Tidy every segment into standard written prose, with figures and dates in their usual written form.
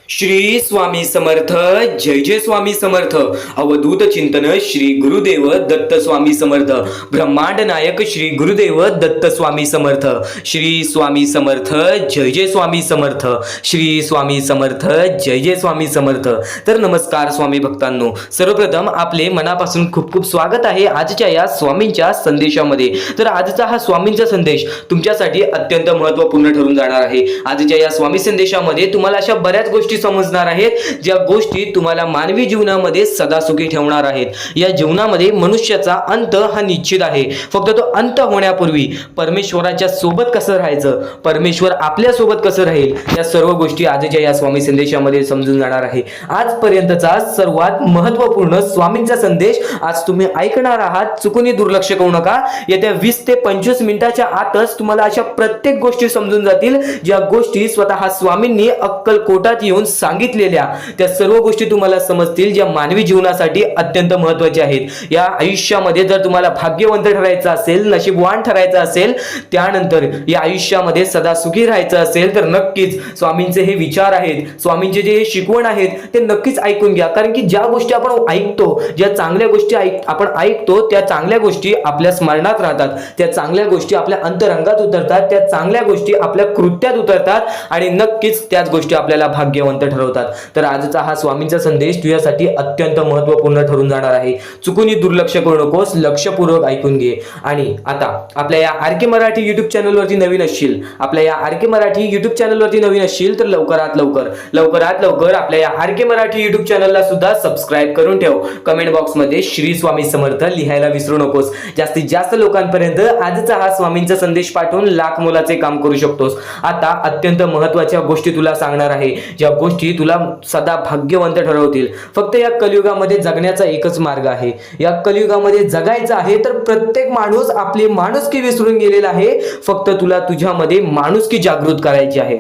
श्री स्वामी समर्थ. जय जय स्वामी समर्थ. अवधूत चिंतन श्री गुरुदेव दत्त स्वामी समर्थ. ब्रह्मांड नायक श्री गुरुदेव दत्त स्वामी समर्थ. श्री स्वामी समर्थ. जय जय स्वामी समर्थ. श्री स्वामी समर्थ. जय जय स्वामी समर्थ. तर नमस्कार स्वामी भक्तांनो, सर्वप्रथम आपले मनापासून खूप खूप स्वागत आहे आजच्या या स्वामींच्या संदेशामध्ये. तर आजचा हा स्वामींचा संदेश तुमच्यासाठी अत्यंत महत्त्वपूर्ण ठरून जाणार आहे. आजच्या या स्वामी संदेशामध्ये तुम्हाला अशा बऱ्याच गोष्टी समजणार आहेत, ज्या गोष्टी तुम्हाला मानवी जीवनामध्ये सदा सुखी ठेवणार आहेत. या जीवनामध्ये मनुष्याचा अंत हा निश्चित आहे. फक्त तो अंत होण्यापूर्वी परमेश्वराच्या सोबत कसं राहायचं, परमेश्वर आपल्या सोबत कसं राहील, या सर्व गोष्टी आजच्या या स्वामी संदेशामध्ये समजून जाणार आहे. आजपर्यंतचा सर्वात महत्त्वपूर्ण स्वामींचा संदेश आज तुम्ही ऐकणार आहात. चुकून दुर्लक्ष करू नका. येत्या 20 ते 25 मिनिटाच्या आतच तुम्हाला अशा प्रत्येक गोष्टी समजून जातील, ज्या गोष्टी स्वतः स्वामींनी अक्कलकोटात येऊन सांगितलेल्या त्या सर्व गोष्टी तुम्हाला समजतील, ज्या मानवी जीवनासाठी अत्यंत महत्त्वाच्या आहेत. या आयुष्यामध्ये जर तुम्हाला भाग्यवंत ठरायचं असेल, नशीबवान ठरायचं असेल, त्यानंतर या आयुष्यामध्ये सदा सुखी राहायचं असेल, तर नक्कीच स्वामींचे हे विचार आहेत, स्वामींचे जे शिकवण आहेत ते नक्कीच ऐकून घ्या. कारण की ज्या गोष्टी आपण ऐकतो, ज्या चांगल्या गोष्टी आपण ऐकतो, त्या चांगल्या गोष्टी आपल्या स्मरणात राहतात, त्या चांगल्या गोष्टी आपल्या अंतरंगात उतरतात, त्या चांगल्या गोष्टी आपल्या कृत्यात उतरतात आणि नक्कीच त्याच गोष्टी आपल्याला भाग्यवंत ठरवतात. तर आजचा हा स्वामींचा संदेश तुझ्यासाठी अत्यंत महत्त्वपूर्ण ठरून जाणार आहे. चुकून दुर्लक्ष करू नकोस, लक्षपूर्वक ऐकून घे. आणि आता आपल्या या आरके मराठी युट्यूब चॅनलवरती नवीन असशील, आपल्या या आरके मराठी युट्यूब चॅनलवरती नवीन असशील, तर लवकरात लवकर आपल्या या आरके मराठी युट्यूब चॅनलला सुद्धा सबस्क्राईब करून ठेव. कमेंट बॉक्समध्ये श्री स्वामी समर्थ लिहायला विसरू नकोस. जास्तीत जास्त लोकांपर्यंत आजचा हा स्वामींचा संदेश पाठवून लाख मोलाचे काम करू शकतोस. आता अत्यंत महत्त्वाच्या गोष्टी तुला सांगणार आहे, ज्या गोष्टी तुला सदा भाग्यवंत ठरवतील. फक्त या कलियुगामध्ये जगण्याचा एकच मार्ग आहे. या कलियुगामध्ये जगायचं आहे तर प्रत्येक माणूस आपली माणुसकी विसरून गेलेला आहे. फक्त तुला तुझ्यामध्ये माणुसकी जागृत करायची आहे.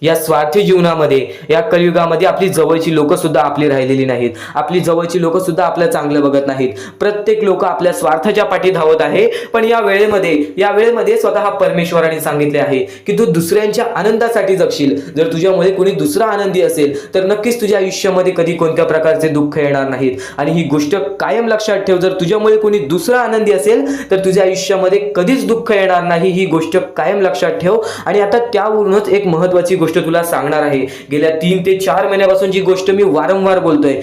या स्वार्थी जीवनामध्ये, या कलियुगामध्ये आपली जवळची लोक सुद्धा आपली राहिलेली नाहीत. आपली जवळची लोक सुद्धा आपलं चांगलं बघत नाहीत. प्रत्येक लोक आपल्या स्वार्थाच्या पाठी धावत आहे. पण या वेळेमध्ये स्वतः परमेश्वराने सांगितले आहे की तू दुसऱ्यांच्या आनंदासाठी जगशील. जर तुझ्यामुळे कोणी दुसरा आनंदी असेल तर नक्कीच तुझ्या आयुष्यामध्ये कधी कोणत्या प्रकारचे दुःख येणार नाहीत. आणि ही गोष्ट कायम लक्षात ठेव. जर तुझ्यामुळे कोणी दुसरा आनंदी असेल तर तुझ्या आयुष्यामध्ये कधीच दुःख येणार नाही. ही गोष्ट कायम लक्षात ठेव. आणि आता त्यावरूनच एक महत्त्वाची गोष्ट तुला सांगणार आहे. गेल्या 3 ते 4 महिन्यापासून जी गोष्ट मी वारंवार बोलतोय,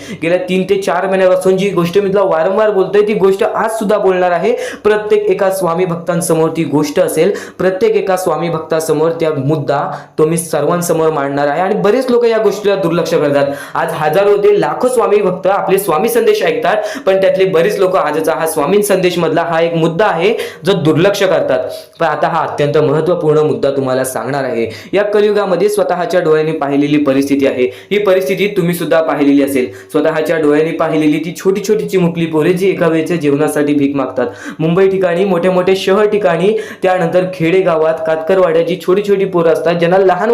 ती गोष्ट आज सुद्धा बोलणार आहे. प्रत्येक एका स्वामी भक्तांसमोर ती गोष्ट असेल. प्रत्येक एका स्वामी भक्तासमोर त्या मुद्दा तो मी सर्वांसमोर मांडणार आहे. आणि बरेच लोक या गोष्टीला दुर्लक्ष करतात. आज हजारो ते लाखो स्वामी भक्त आपले स्वामी संदेश ऐकतात, पण त्यातले बरेच लोक आजचा हा स्वामी संदेश मधला हा एक मुद्दा आहे जो दुर्लक्ष करतात. पण आता हा अत्यंत महत्त्वपूर्ण मुद्दा तुम्हाला सांगणार आहे. या कलियुगामध्ये स्वतःच्या डोळ्यांनी पाहिलेली परिस्थिती आहे. ही परिस्थिती तुम्ही सुद्धा पाहिलेली असेल. स्वतःच्या डोळ्यांनी पाहिलेली ती छोटी छोटी चिमुकली पोरे जी एका वेळेच्या जेवणासाठी भीक मागतात. मुंबई ठिकाणी, मोठे मोठे शहर ठिकाणी, त्यानंतर खेडेगावात, कातकरवाड्याची छोटी छोटी पोरं असतात, ज्यांना लहान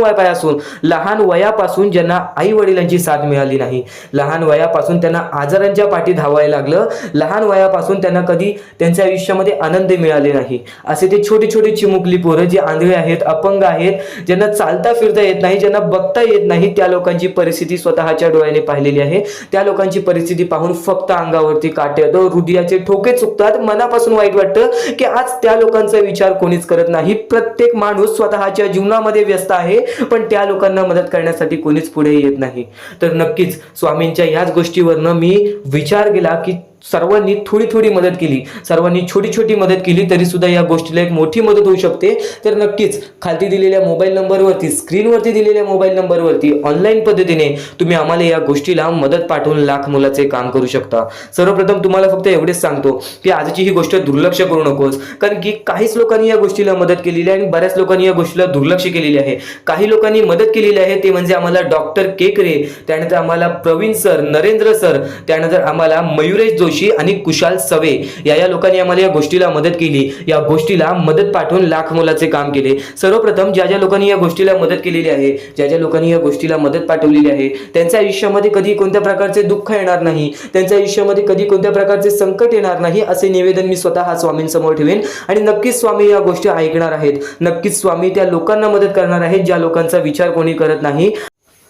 वयापासून ज्यांना आई वडिलांची साथ मिळाली नाही. लहान वयापासून त्यांना आजारांच्या पाठी धावायला लागलं. लहान वयापासून त्यांना कधी त्यांच्या आयुष्यामध्ये आनंद मिळाले नाही. असे ते छोटी छोटी चिमुकली पोरं जी आंधळे आहेत, अपंग आहेत, ज्यांना चालता फिरता येत नाही, ज्यांना बघता येत नाही, त्या लोकांची परिस्थिती स्वतःच्या डोळ्याने पाहिलेली आहे. त्या लोकांची परिस्थिती पाहून फक्त अंगावरती काटे येतो, हृदयाचे ठोके चुकतात, मनापासून वाईट वाटतं की आज त्या लोकांचा विचार कोणीच करत नाही. प्रत्येक माणूस स्वतःच्या जीवनामध्ये व्यस्त आहे, पण त्या लोकांना मदत करण्यासाठी कोणीच पुढे येत नाही. तर नक्कीच स्वामींच्या याच गोष्टीवरनं मी विचार केला की सर्वांनी थोडी थोडी मदत केली, सर्वांनी छोटी छोटी मदत केली तरी सुद्धा या गोष्टीला एक मोठी मदत होऊ शकते. तर नक्कीच खाली दिलेल्या मोबाईल नंबरवरती, स्क्रीनवरती दिलेल्या मोबाईल नंबरवरती ऑनलाईन पद्धतीने तुम्ही आम्हाला या गोष्टीला मदत पाठवून लाख मोलाचे काम करू शकता. सर्वप्रथम तुम्हाला फक्त एवढेच सांगतो की आजची ही गोष्ट दुर्लक्ष करू नकोस. कारण की काहीच लोकांनी या गोष्टीला मदत केलेली आहे आणि बऱ्याच लोकांनी या गोष्टीला दुर्लक्ष केलेले आहे. काही लोकांनी मदत केलेली आहे ते म्हणजे आम्हाला डॉक्टर केकरे, त्यानंतर आम्हाला प्रवीण सर, नरेंद्र सर, त्यानंतर आम्हाला मयुरेश जोशी आणि कुशाल सवे या लोकांनी आम्हाला या गोष्टीला मदत केली. या गोष्टीला मदत पाठवून लाख मोलाचे काम केले. सर्वप्रथम ज्या लोकांनी या गोष्टीला मदत केलेली आहे, ज्या लोकांनी या गोष्टीला मदत पाठवलेली आहे, त्यांच्या आयुष्यामध्ये कधी कोणत्या प्रकारचे दुःख येणार नाही, त्यांच्या आयुष्यामध्ये कधी कोणत्या प्रकारचे संकट येणार नाही, असे निवेदन मी स्वतः स्वामींसमोर ठेवेन. आणि नक्कीच स्वामी या गोष्टी ऐकणार आहेत. नक्कीच स्वामी त्या लोकांना मदत करणार आहेत ज्या लोकांचा विचार कोणी करत नाही.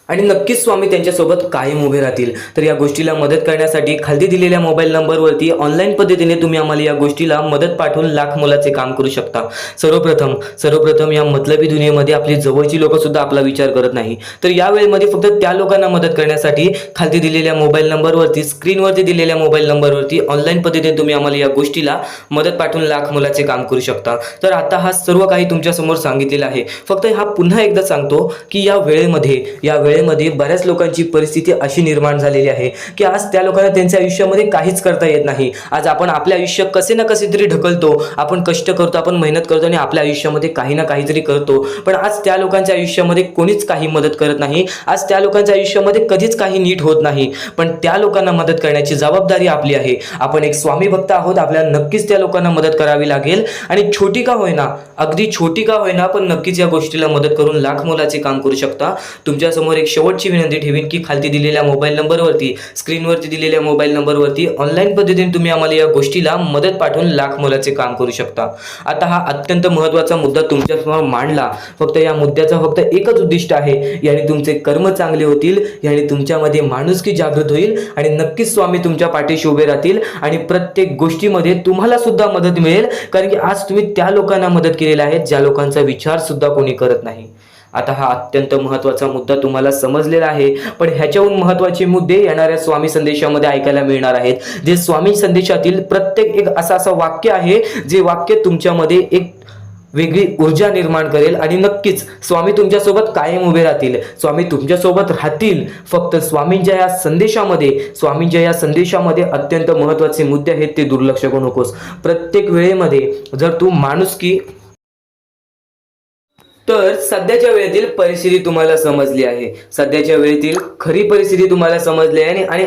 आणि नक्कीच स्वामी त्यांच्यासोबत कायम उभे राहतील. तर या गोष्टीला मदत करण्यासाठी खाली दिलेल्या मोबाईल नंबरवरती ऑनलाईन पद्धतीने तुम्ही आम्हाला या गोष्टीला मदत पाठवून लाख मोलाचे काम करू शकता. सर्वप्रथम या मतलबी दुनियेमध्ये आपली जवळची लोक सुद्धा आपला विचार करत नाही. तर या वेळेमध्ये फक्त त्या लोकांना मदत करण्यासाठी खाली दिलेल्या मोबाईल नंबरवरती, स्क्रीनवरती दिलेल्या मोबाईल नंबरवरती ऑनलाईन पद्धतीने तुम्ही आम्हाला या गोष्टीला मदत पाठवून लाख मोलाचे काम करू शकता. तर आता हा सर्व काही तुमच्या समोर सांगितलेला आहे. फक्त हा पुन्हा एकदा सांगतो की या वेळेमध्ये बऱ्याच लोकांची परिस्थिती अशी निर्माण झालेली आहे की आज त्या लोकांना त्यांच्या आयुष्यामध्ये काहीच करता येत नाही. आज आपण आपल्या आयुष्य कसे ना कसे तरी ढकलतो, आपण कष्ट करतो, आपण मेहनत करतो आणि आपल्या आयुष्यामध्ये काही ना काहीतरी करतो. पण आज त्या लोकांच्या आयुष्यामध्ये कोणीच काही मदत करत नाही. आज त्या लोकांच्या आयुष्यामध्ये कधीच काही नीट होत नाही. पण त्या लोकांना मदत करण्याची जबाबदारी आपली आहे. आपण एक स्वामी भक्त आहोत. आपल्याला नक्कीच त्या लोकांना मदत करावी लागेल आणि छोटी का होईना, अगदी छोटी का होईना, पण नक्कीच या गोष्टीला मदत करून लाख मोलाचे काम करू शकता. तुमच्या समोर एक शेवटची विनंती ठेवीन की खाली दिलेल्या मोबाईल नंबरवरती, स्क्रीनवरती दिलेल्या मोबाईल नंबरवरती ऑनलाईन पद्धतीने तुम्ही आम्हाला या गोष्टीला मदत पाठवून लाख मोलाचे काम करू शकता. आता हा अत्यंत महत्त्वाचा मुद्दा तुमच्यासमोर मांडला. फक्त या मुद्द्याचा फक्त एकच उद्दिष्ट आहे, याने तुमचे कर्म चांगले होतील, याने तुमच्यामध्ये माणुसकी जागृत होईल आणि नक्कीच स्वामी तुमच्या पाठीशी उभे राहतील आणि प्रत्येक गोष्टीमध्ये तुम्हाला सुद्धा मदत मिळेल. कारण की आज तुम्ही त्या लोकांना मदत केलेला आहे ज्या लोकांचा विचार सुद्धा कोणी करत नाही. आता हा अत्यंत महत्त्वाचा मुद्दा तुम्हाला समजलेला आहे. पण ह्याच्याहून महत्त्वाचे मुद्दे येणाऱ्या स्वामी संदेशामध्ये ऐकायला मिळणार आहेत. जे स्वामी संदेशातील प्रत्येक एक असं वाक्य आहे, जे वाक्य तुमच्यामध्ये एक वेगळी ऊर्जा निर्माण करेल आणि नक्कीच स्वामी तुमच्यासोबत कायम उभे राहतील. स्वामी तुमच्यासोबत राहतील. फक्त स्वामींच्या या संदेशामध्ये अत्यंत महत्त्वाचे मुद्दे आहेत, ते दुर्लक्ष करू नकोस. प्रत्येक वेळेमध्ये जर तू माणुसकी, तर सध्याच्या वेळेतील परिस्थिती तुम्हाला समजली आहे. सध्याच्या वेळेतील खरी परिस्थिती तुम्हाला समजली आहे आणि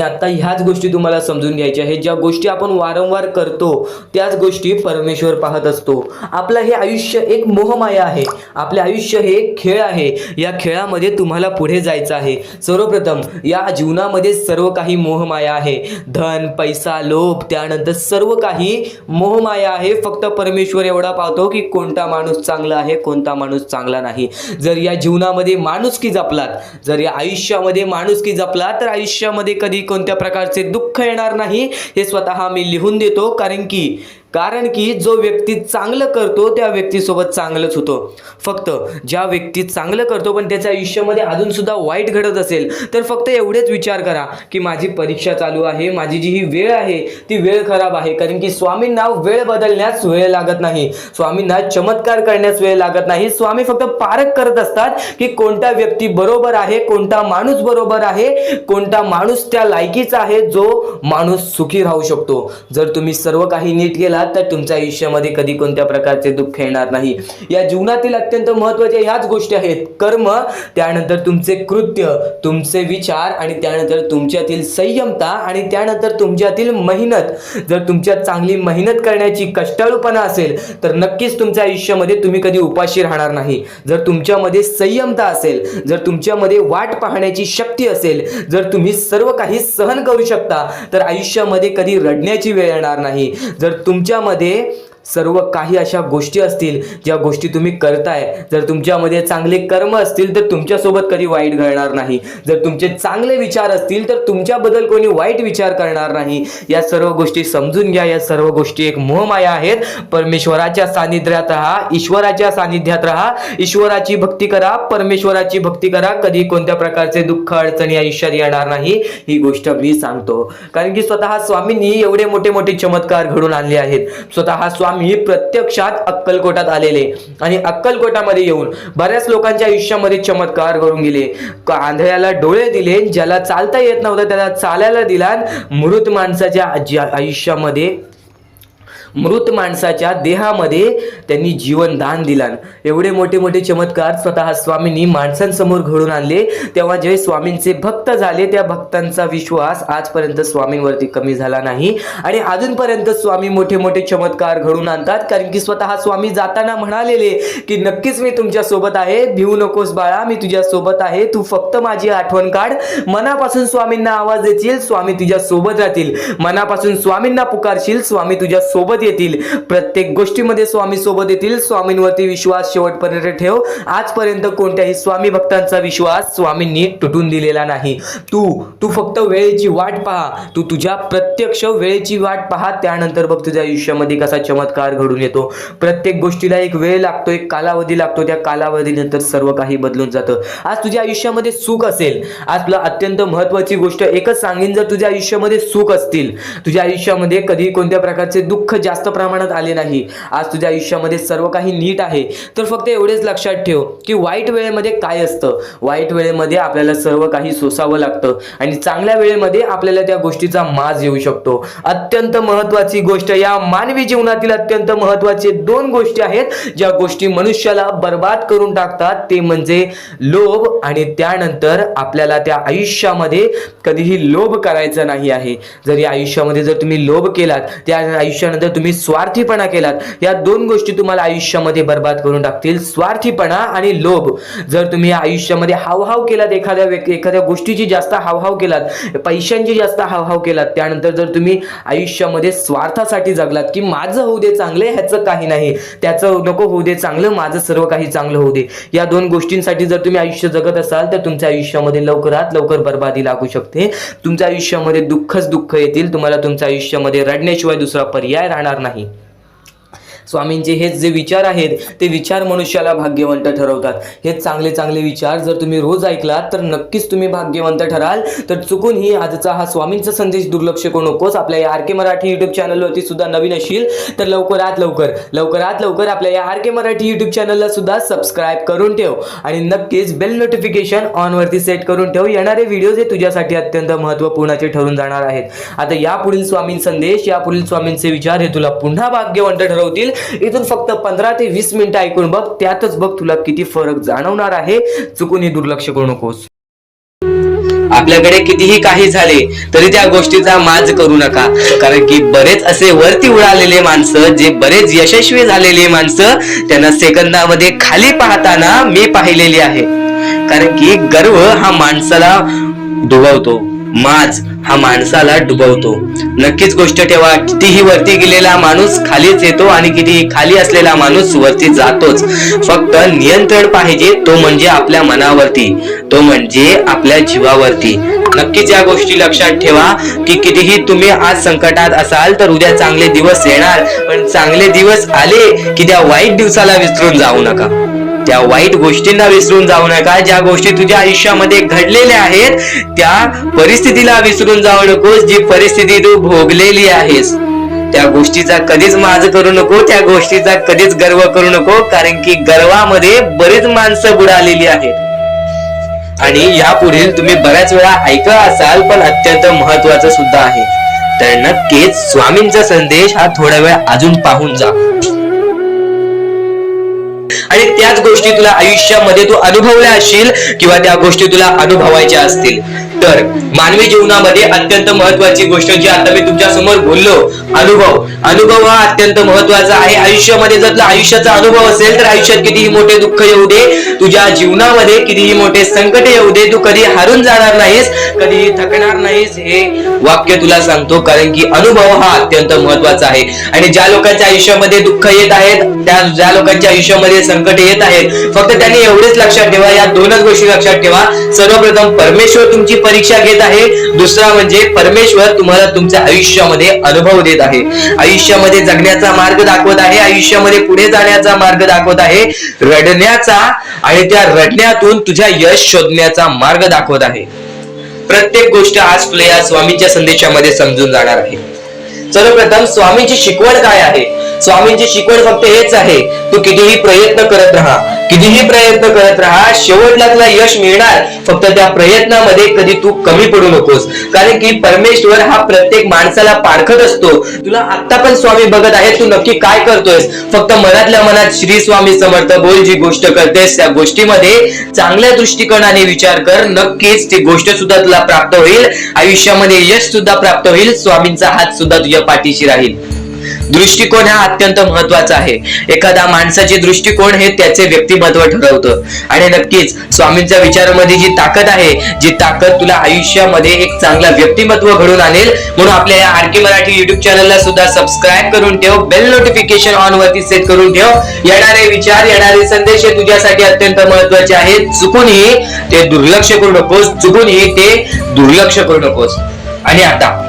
आता ह्याच गोष्टी तुम्हाला समजून घ्यायच्या आहेत. ज्या गोष्टी आपण वारंवार करतो त्याच गोष्टी परमेश्वर पाहत असतो. आपलं हे आयुष्य एक मोहमाया आहे. आपले आयुष्य हे एक खेळ आहे. या खेळामध्ये तुम्हाला पुढे जायचं आहे. सर्वप्रथम या जीवनामध्ये सर्व काही मोहमाया आहे. धन, पैसा, लोभ, त्यानंतर सर्व काही मोहमाया आहे. फक्त परमेश्वर एवढा पाहतो की कोणता माणूस चांगला आहे, कोणता माणूस चांगला नाही. जर या जीवनामध्ये माणुसकी जपलात, जर या आयुष्यामध्ये माणुसकी जपलात, तर आयुष्यामध्ये कधी कोणत्या प्रकारचे दुःख येणार नाही. हे स्वतः मी लिहून देतो. कारण की जो व्यक्ती चांगलं करतो त्या व्यक्तीसोबत चांगलंच होतं. फक्त ज्या व्यक्ती चांगलं करतो पण त्याच्या आयुष्यामध्ये अजून सुद्धा वाईट घडत असेल, तर फक्त एवढेच विचार करा की माझी परीक्षा चालू आहे, माझी जी ही वेळ आहे ती वेळ खराब आहे. कारण की स्वामींना वेळ बदलण्यास वेळ लागत नाही, स्वामींना चमत्कार करण्यास वेळ लागत नाही. स्वामी फक्त पारख करत असतात की कोणता व्यक्ती बरोबर आहे, कोणता माणूस बरोबर आहे, कोणता माणूस त्या लायकीचा आहे, जो माणूस सुखी राहू शकतो. जर तुम्ही सर्व काही नीट केला तर तुमच्या आयुष्यामध्ये कधी कोणत्या प्रकारचे दुःख येणार नाही. या जीवनातील अत्यंत महत्त्वाच्या ह्याच गोष्टी आहेत: कर्म, त्यानंतर तुमचे कृत्य, तुमचे विचार आणि त्यानंतर तुमच्यातील संयमता आणि त्यानंतर तुमच्यातील मेहनत. जर तुमच्यात चांगली मेहनत करण्याची कष्टाळूपणा असेल तर नक्कीच तुमच्या आयुष्यामध्ये तुम्ही कधी उपाशी राहणार नाही. जर तुमच्यामध्ये संयमता असेल, जर तुमच्यामध्ये वाट पाहण्याची शक्ती असेल, जर तुम्ही सर्व काही सहन करू शकता, तर आयुष्यामध्ये कधी रडण्याची वेळ येणार नाही. जर तुमच्यामध्ये सर्व काही अशा गोष्टी असतील ज्या गोष्टी तुम्ही करताय, जर तुमच्यामध्ये चांगले कर्म असतील तर तुमच्यासोबत कधी वाईट घडणार नाही. जर तुमचे चांगले विचार असतील तर तुमच्याबद्दल कोणी वाईट विचार करणार नाही. या सर्व गोष्टी समजून घ्या. या सर्व गोष्टी एक मोहमाया आहेत. परमेश्वराच्या सानिध्यात राहा, ईश्वराच्या सानिध्यात राहा, ईश्वराची भक्ती करा, परमेश्वराची भक्ती करा. कधी कोणत्या प्रकारचे दुःख अडचणी आयुष्यात येणार नाही. ही गोष्ट मी सांगतो कारण की स्वतः स्वामींनी एवढे मोठे मोठे चमत्कार घडून आणले आहेत. स्वतः स्वामी प्रत्यक्षात अक्कलकोटात आलेले आणि अक्कलकोटामध्ये येऊन बऱ्याच लोकांच्या आयुष्यामध्ये चमत्कार घडून गेले. आंधळ्याला डोळे दिले, ज्याला चालता येत नव्हतं त्याला चालायला दिला, मृत माणसाच्या देहामध्ये त्यांनी जीवनदान दिलं. एवढे मोठे मोठे चमत्कार स्वतः स्वामींनी माणसांसमोर घडून आणले. तेव्हा जे स्वामींचे भक्त झाले त्या भक्तांचा विश्वास आजपर्यंत स्वामींवरती कमी झाला नाही आणि अजूनपर्यंत स्वामी मोठे मोठे चमत्कार घडून आणतात. कारण की स्वतः स्वामी जाताना म्हणालेले की नक्कीच मी तुमच्या सोबत आहे, भिवू नकोस बाळा, मी तुझ्या सोबत आहे, तू फक्त माझी आठवण काढ. मनापासून स्वामींना आवाज देशील, स्वामी तुझ्या सोबत राहतील. मनापासून स्वामींना पुकारशील, स्वामी तुझ्या सोबत सोबत येतील, प्रत्येक गोष्टीमध्ये स्वामी सोबत येतील. स्वामींवरती विश्वास शेवटपर्यंत ठेव. आजपर्यंत कोणत्याही स्वामी भक्तांचा विश्वास स्वामींनी तुटून दिलेला नाही. तू फक्त वेळेची वाट पहा. तुझ्या प्रत्यक्ष वेळेची वाट पहा, त्यानंतर बघ तुझ्या आयुष्यामध्ये कसा चमत्कार घडून येतो. प्रत्येक गोष्टीला एक वेळ लागतो, एक कालावधी लागतो. त्या कालावधीनंतर सर्व काही बदलून जातं. आज तुझ्या आयुष्यामध्ये सुख असेल, आज तुला अत्यंत महत्वाची गोष्ट एकच सांगेन, जर तुझ्या आयुष्यामध्ये सुख असतील, तुझ्या आयुष्यामध्ये कधी कोणत्या प्रकारचे दुःख जास्त प्रमाणात आले नाही, आज तुझ्या आयुष्यामध्ये सर्व काही नीट आहे, तर फक्त एवढेच लक्षात ठेव की वाईट वेळेमध्ये काय असतं. वाईट वेळेमध्ये आपल्याला सर्व काही सोसावं लागतं आणि चांगल्या वेळेमध्ये आपल्याला त्या गोष्टीचा माज येऊ शकतो. अत्यंत महत्वाची गोष्ट, या मानवी जीवनातील अत्यंत महत्वाचे 2 गोष्टी आहेत ज्या गोष्टी मनुष्याला बर्बाद करून टाकतात, ते म्हणजे लोभ आणि त्यानंतर आपल्याला त्या आयुष्यामध्ये कधीही लोभ करायचा नाही आहे. जर या आयुष्यामध्ये जर तुम्ही लोभ केलात, त्या आयुष्यानंतर तुम्ही स्वार्थीपणा केलात, या 2 गोष्टी तुम्हाला आयुष्यामध्ये बर्बाद करून टाकतील. स्वार्थीपणा आणि लोभ. जर तुम्ही आयुष्यामध्ये हावभाव केलात, एखाद्या गोष्टीची जास्त हावभाव केलात, पैशांची जास्त हावभाव केलात, त्यानंतर जर तुम्ही आयुष्यामध्ये स्वार्थासाठी जगलात की माझं होऊ दे चांगले, ह्याचं काही नाही, त्याचं नको होऊ दे चांगलं, माझं सर्व काही चांगलं होऊ दे, या 2 गोष्टींसाठी जर तुम्ही आयुष्य जगत असाल तर तुमच्या आयुष्यामध्ये लवकरात लवकर बर्बादी लागू शकते. तुमच्या आयुष्यामध्ये दुःखच दुःख येतील. तुम्हाला तुमच्या आयुष्यामध्ये रडण्याशिवाय दुसरा पर्याय राहणार नाही. स्वामींचे हेच जे विचार आहेत ते विचार मनुष्याला भाग्यवंत ठरवतात. हे चांगले चांगले विचार जर तुम्ही रोज ऐकलात तर नक्कीच तुम्ही भाग्यवंत ठराल. तर चुकूनही आजचा हा स्वामींचा संदेश दुर्लक्ष करू नकोस. आपल्या या आर के मराठी युट्यूब चॅनलवरती सुद्धा नवीन असशील तर लवकरात लवकर आपल्या या आर के मराठी युट्यूब चॅनलला सुद्धा सबस्क्राईब करून ठेव आणि नक्कीच बेल नोटिफिकेशन ऑन वरती सेट करून ठेव. येणारे व्हिडिओज हे तुझ्यासाठी अत्यंत महत्त्वपूर्णाचे ठरून जाणार आहेत. आता यापुढील स्वामीं संदेश, यापुढील स्वामींचे विचार हे तुला पुन्हा भाग्यवंत ठरवतील. इथून फक्त 15 ते 20 मिनिटं ऐकून बघ, त्यातच बघ तुला किती फरक जाणवणार आहे. चुकूनही दुर्लक्ष करू नकोस. आपल्याकडे कितीही काही झाले तरी त्या गोष्टीचा माज करू नका, कारण की बरेच असे वरती उडालेले माणसं, जे बरेच यशस्वी झालेले माणसं, त्यांना सेकंदामध्ये खाली पाहताना मी पाहिलेली आहे. कारण की गर्व हा माणसाला डुबवतो, माज हा माणसाला डुबवतो. नक्कीच गोष्ट ठेवा, कितीही वरती गेलेला माणूस खालीच येतो आणि कितीही खाली असलेला माणूस वरती जातोच. फक्त नियंत्रण पाहिजे, तो म्हणजे आपल्या मनावरती, तो म्हणजे आपल्या जीवावरती. नक्कीच या गोष्टी लक्षात ठेवा की कितीही तुम्ही आज संकटात असाल तर उद्या चांगले दिवस येणार, पण चांगले दिवस आले की त्या वाईट दिवसाला विसरून जाऊ नका, त्या वाईट गोष्टींना विसरून जाऊ नका. ज्या गोष्टी तुझ्या आयुष्यामध्ये घडलेल्या आहेत त्या परिस्थितीला विसरून जाऊ नकोस. जी परिस्थिती तू भोगलेली आहेस त्या गोष्टीचा कधीच माज करू नको, त्या गोष्टीचा कधीच गर्व करू नको, कारण की गर्वामध्ये बरीच माणसं बुडालेली आहेत. आणि यापुढील तुम्ही बऱ्याच वेळा ऐकला असाल, पण अत्यंत महत्वाचं सुद्धा आहे. तर नक्कीच स्वामींचा संदेश हा थोडा वेळ अजून पाहून जा आणि त्याच गोष्टी तुला आयुष्यामध्ये तू अनुभवल्या असशील किंवा त्या गोष्टी तुला अनुभवायच्या असतील. तर मानवी जीवनामध्ये अत्यंत महत्वाची गोष्ट जी आता मी तुमच्या समोर बोललो, अनुभव हा अत्यंत महत्वाचा आहे. आयुष्यामध्ये जर तुला आयुष्याचा अनुभव असेल तर आयुष्यात कितीही मोठे दुःख येऊ दे, तुझ्या जीवनामध्ये कितीही मोठे संकट येऊ दे, तू कधी हारून जाणार नाहीस, कधीही थकणार नाहीस. हे वाक्य तुला सांगतो, कारण की अनुभव हा अत्यंत महत्वाचा आहे. आणि ज्या लोकांच्या आयुष्यामध्ये दुःख येत आहेत, ज्या लोकांच्या आयुष्यामध्ये संकट येत आहेत, फक्त त्यांनी एवढेच लक्षात ठेवा, या 2च गोष्टी लक्षात ठेवा. सर्वप्रथम परमेश्वर तुमची परीक्षा घेत आहे, दुसरा म्हणजे परमेश्वर तुम्हाला तुमच्या आयुष्यामध्ये अनुभव देत आहे, आयुष्यामध्ये जगण्याचा मार्ग दाखवत आहे, आयुष्यामध्ये पुढे जाण्याचा मार्ग दाखवत आहे, रडण्याचा आणि त्या रडण्यातून तुझ्या यश शोधण्याचा मार्ग दाखवत आहे. प्रत्येक गोष्ट आज तुला या स्वामींच्या संदेशामध्ये समजून जाणार आहे. सर्वप्रथम स्वामींची शिकवण काय आहे? स्वामींची शिकवण फक्त हेच आहे, तू कितीही प्रयत्न करत राहा, शेवटला तुला यश मिळणार. फक्त त्या प्रयत्नामध्ये कधी तू कमी पडू नकोस, कारण की परमेश्वर हा प्रत्येक माणसाला पारखत असतो. तुला आता पण स्वामी बघत आहे, तू नक्की काय करतोयस. फक्त मनातल्या मनात श्री स्वामी समर्थ बोल. जी गोष्ट करतेस त्या गोष्टीमध्ये चांगल्या दृष्टिकोनाने विचार कर, नक्कीच ती गोष्ट सुद्धा तुला प्राप्त होईल, आयुष्यामध्ये यश सुद्धा प्राप्त होईल, स्वामींचा हात सुद्धा तुझ्या पाठीशी राहील. दृष्टिकोन हा अत्यंत महत्वाचा आहे. एखादा माणसाचे दृष्टिकोन हे त्याचे व्यक्तिमत्व ठरवतं. आणि नक्कीच स्वामींच्या विचारामध्ये जी ताकद आहे, जी ताकद तुला आयुष्यामध्ये एक चांगला व्यक्तिमत्व घडून आणेल. म्हणून आपल्या या आर के मराठी युट्यूब चॅनलला सुद्धा सबस्क्राईब करून ठेव, बेल नोटिफिकेशन ऑन वरती सेट करून ठेव. येणारे विचार, येणारे संदेश हे तुझ्यासाठी अत्यंत महत्वाचे आहेत. चुकूनही ते दुर्लक्ष करू नकोस, चुकूनही ते दुर्लक्ष करू नकोस. आणि आता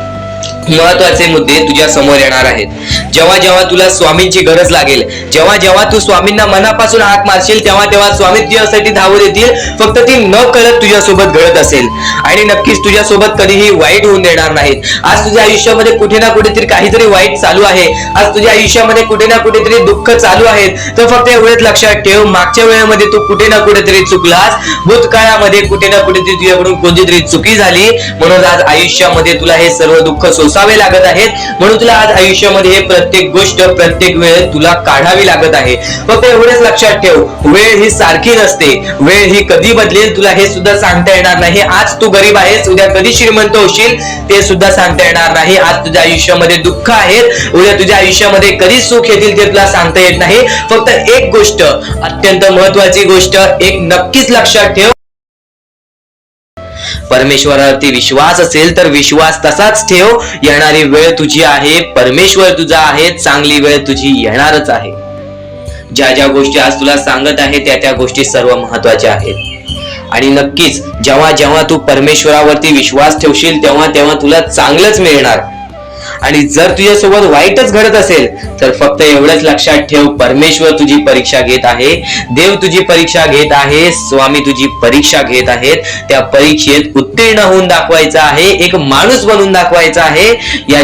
महत्वाचे मुद्दे तुझ्या समोर येणार आहेत. जेव्हा जेव्हा तुला स्वामींची गरज लागेल, जेव्हा जेव्हा तू स्वामींना मनापासून हाक मारशील, तेव्हा तेव्हा स्वामी तुझ्यासाठी धावून येतील. फक्त ती न कळत तुझ्यासोबत घडत असेल. आणि नक्कीच तुझ्यासोबत कधीही वाईट होऊन देणार नाहीत. आज तुझ्या आयुष्यामध्ये कुठे ना कुठेतरी काहीतरी वाईट चालू आहे, आज तुझ्या आयुष्यामध्ये कुठे ना कुठेतरी दुःख चालू आहेत, तर फक्त एवढेच लक्षात ठेव, मागच्या वेळेमध्ये तू कुठे ना कुठेतरी चुकलास, भूतकाळामध्ये कुठे ना कुठेतरी तुझ्याकडून कोणतीतरी चुकी झाली, म्हणून आज आयुष्यामध्ये तुला हे सर्व दुःख सोसावे लागत आहेत. म्हणून तुला आज आयुष्यामध्ये हे प्रत्येक गोष्ट, प्रत्येक वेळ तुला काढावी लागत आहे. फक्त एवढेच लक्षात ठेव, वेळ ही सारखी नसते, वेळ ही कधी बदलेल तुला हे सुद्धा सांगता येणार नाही. आज तू गरीब आहेस, उद्या कधी श्रीमंत होशील ते सुद्धा सांगता येणार नाही. आज तुझ्या आयुष्यामध्ये दुःख आहेत, उद्या तुझ्या आयुष्यामध्ये कधी सुख येतील ते तुला सांगता येत नाही. फक्त एक गोष्ट, अत्यंत महत्वाची गोष्ट एक नक्कीच लक्षात ठेव, परमेश्वरावरती विश्वास असेल तर विश्वास तसाच ठेव. येणारी वेळ तुझी आहे, परमेश्वर तुझा आहे, चांगली वेळ तुझी येणारच आहे. ज्या ज्या गोष्टी आज तुला सांगत आहे त्या त्या गोष्टी सर्व महत्वाच्या आहेत. आणि नक्कीच जेव्हा जेव्हा तू परमेश्वरावरती विश्वास ठेवशील तेव्हा तेव्हा तुला चांगलंच मिळणार. आणि जर तुझ्यासोबत वाईटच घडत असेल तर फक्त एवढंच लक्षात ठेव, परमेश्वर तुझी परीक्षा घेत आहे, देव तुझी परीक्षा घेत आहे, स्वामी तुझी परीक्षा घेत आहेत. त्या परीक्षेत उत्तीर्ण होऊन दाखवायचं आहे, एक माणूस बनून दाखवायचा आहे. या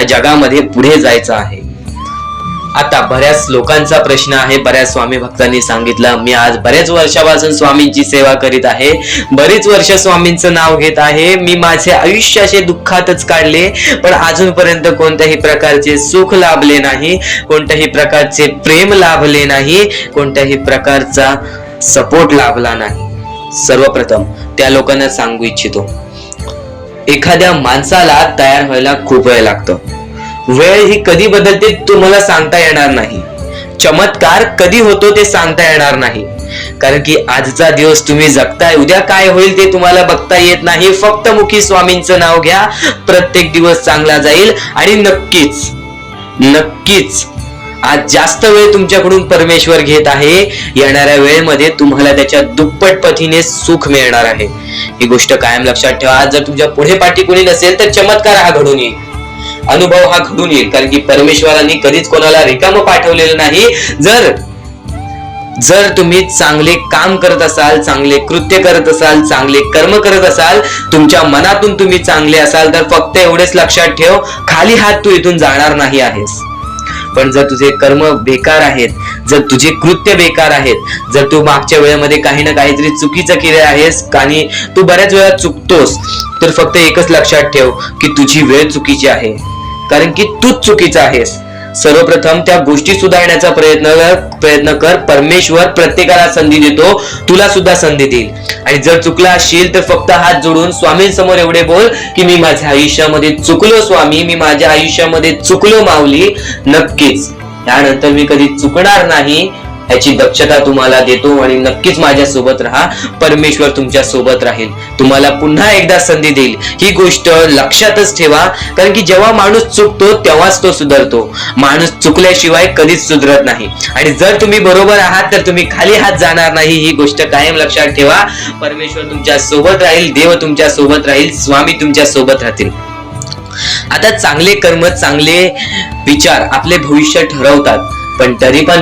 जगामध्ये पुढे जायचं आहे. आता बऱ्याच लोकांचा प्रश्न आहे, बऱ्याच स्वामी भक्तांनी सांगितलं, मी आज बऱ्याच वर्षापासून स्वामींची सेवा करीत आहे, बरीच वर्ष स्वामींचं नाव घेत आहे, मी माझे आयुष्य असे दुःखातच काढले, पण अजूनपर्यंत कोणत्याही प्रकारचे सुख लाभले नाही, कोणत्याही प्रकारचे प्रेम लाभले नाही, कोणत्याही प्रकारचा सपोर्ट लाभला नाही. सर्वप्रथम त्या लोकांना सांगू इच्छितो, एखाद्या माणसाला तयार व्हायला खूप वेळ लागतो. वेळ ही कधी बदलते तुम्हाला सांगता येणार नाही. चमत्कार कधी होतो ते सांगता येणार नाही. कारण की आजचा दिवस तुम्ही जगताय, उद्या काय होईल ते तुम्हाला बघता येत नाही. फक्त मुखी स्वामींचं नाव घ्या, प्रत्येक दिवस चांगला जाईल. आणि नक्कीच नक्कीच आज जास्त वेळ तुमच्याकडून परमेश्वर घेत आहे. येणाऱ्या वेळेमध्ये तुम्हाला त्याच्या दुप्पट पटीने सुख मिळणार आहे. ही गोष्ट कायम लक्षात ठेवा. आज जर तुमच्या पुढे पाठी कोणी नसेल तर चमत्कार हा घडून येईल, अनुभव हा घडून येईल. कारण की परमेश्वरांनी कधीच कोणाला रिकामं पाठवलेलं नाही. जर तुम्ही चांगले काम करत असाल, चांगले कृत्य करत असाल, चांगले कर्म करत असाल, तुमच्या मनातून तुम्ही चांगले असाल, तर फक्त एवढेच लक्षात ठेव, खाली हात तू इथून जाणार नाही आहेस. पण जर तुझे कर्म बेकार आहेत, जर तुझे कृत्य बेकार आहेत, जर तू मागच्या वेळेमध्ये काही ना काहीतरी चुकीचं केले आहेस आणि तू बऱ्याच वेळा चुकतोस, तर फक्त एकच लक्षात ठेव की तुझी वेळ चुकीची आहे. कारण की तूच चुकीचा आहेस. सर्वप्रथम त्या गोष्टी सुधारण्याचा प्रयत्न कर. परमेश्वर प्रत्येकाला संधी देतो, तुला सुद्धा संधी देईल. आणि जर चुकला असशील तर फक्त हात जोडून स्वामींसमोर एवढे बोल की मी माझ्या आयुष्यामध्ये चुकलो स्वामी, मी माझ्या आयुष्यामध्ये चुकलो माऊली. नक्कीच त्यानंतर मी कधी चुकणार नाही याची दक्षता तुम्हाला देतो. आणि नक्कीच माझ्या सोबत राहा, परमेश्वर तुमच्या सोबत राहील, तुम्हाला पुन्हा एकदा संधी देईल. ही गोष्ट लक्षातच ठेवा. कारण की जेव्हा माणूस चुकतो तेव्हाच तो सुधारतो, माणूस चुकल्याशिवाय कधीच सुधरत नाही. आणि जर तुम्ही बरोबर आहात तर तुम्ही खाली हात जाणार नाही. ही गोष्ट कायम लक्षात ठेवा. परमेश्वर तुमच्या सोबत राहील, देव तुमच्या सोबत राहील, स्वामी तुमच्या सोबत राहतील. आता चांगले कर्म, चांगले विचार आपले भविष्य ठरवतात. पण तरी पण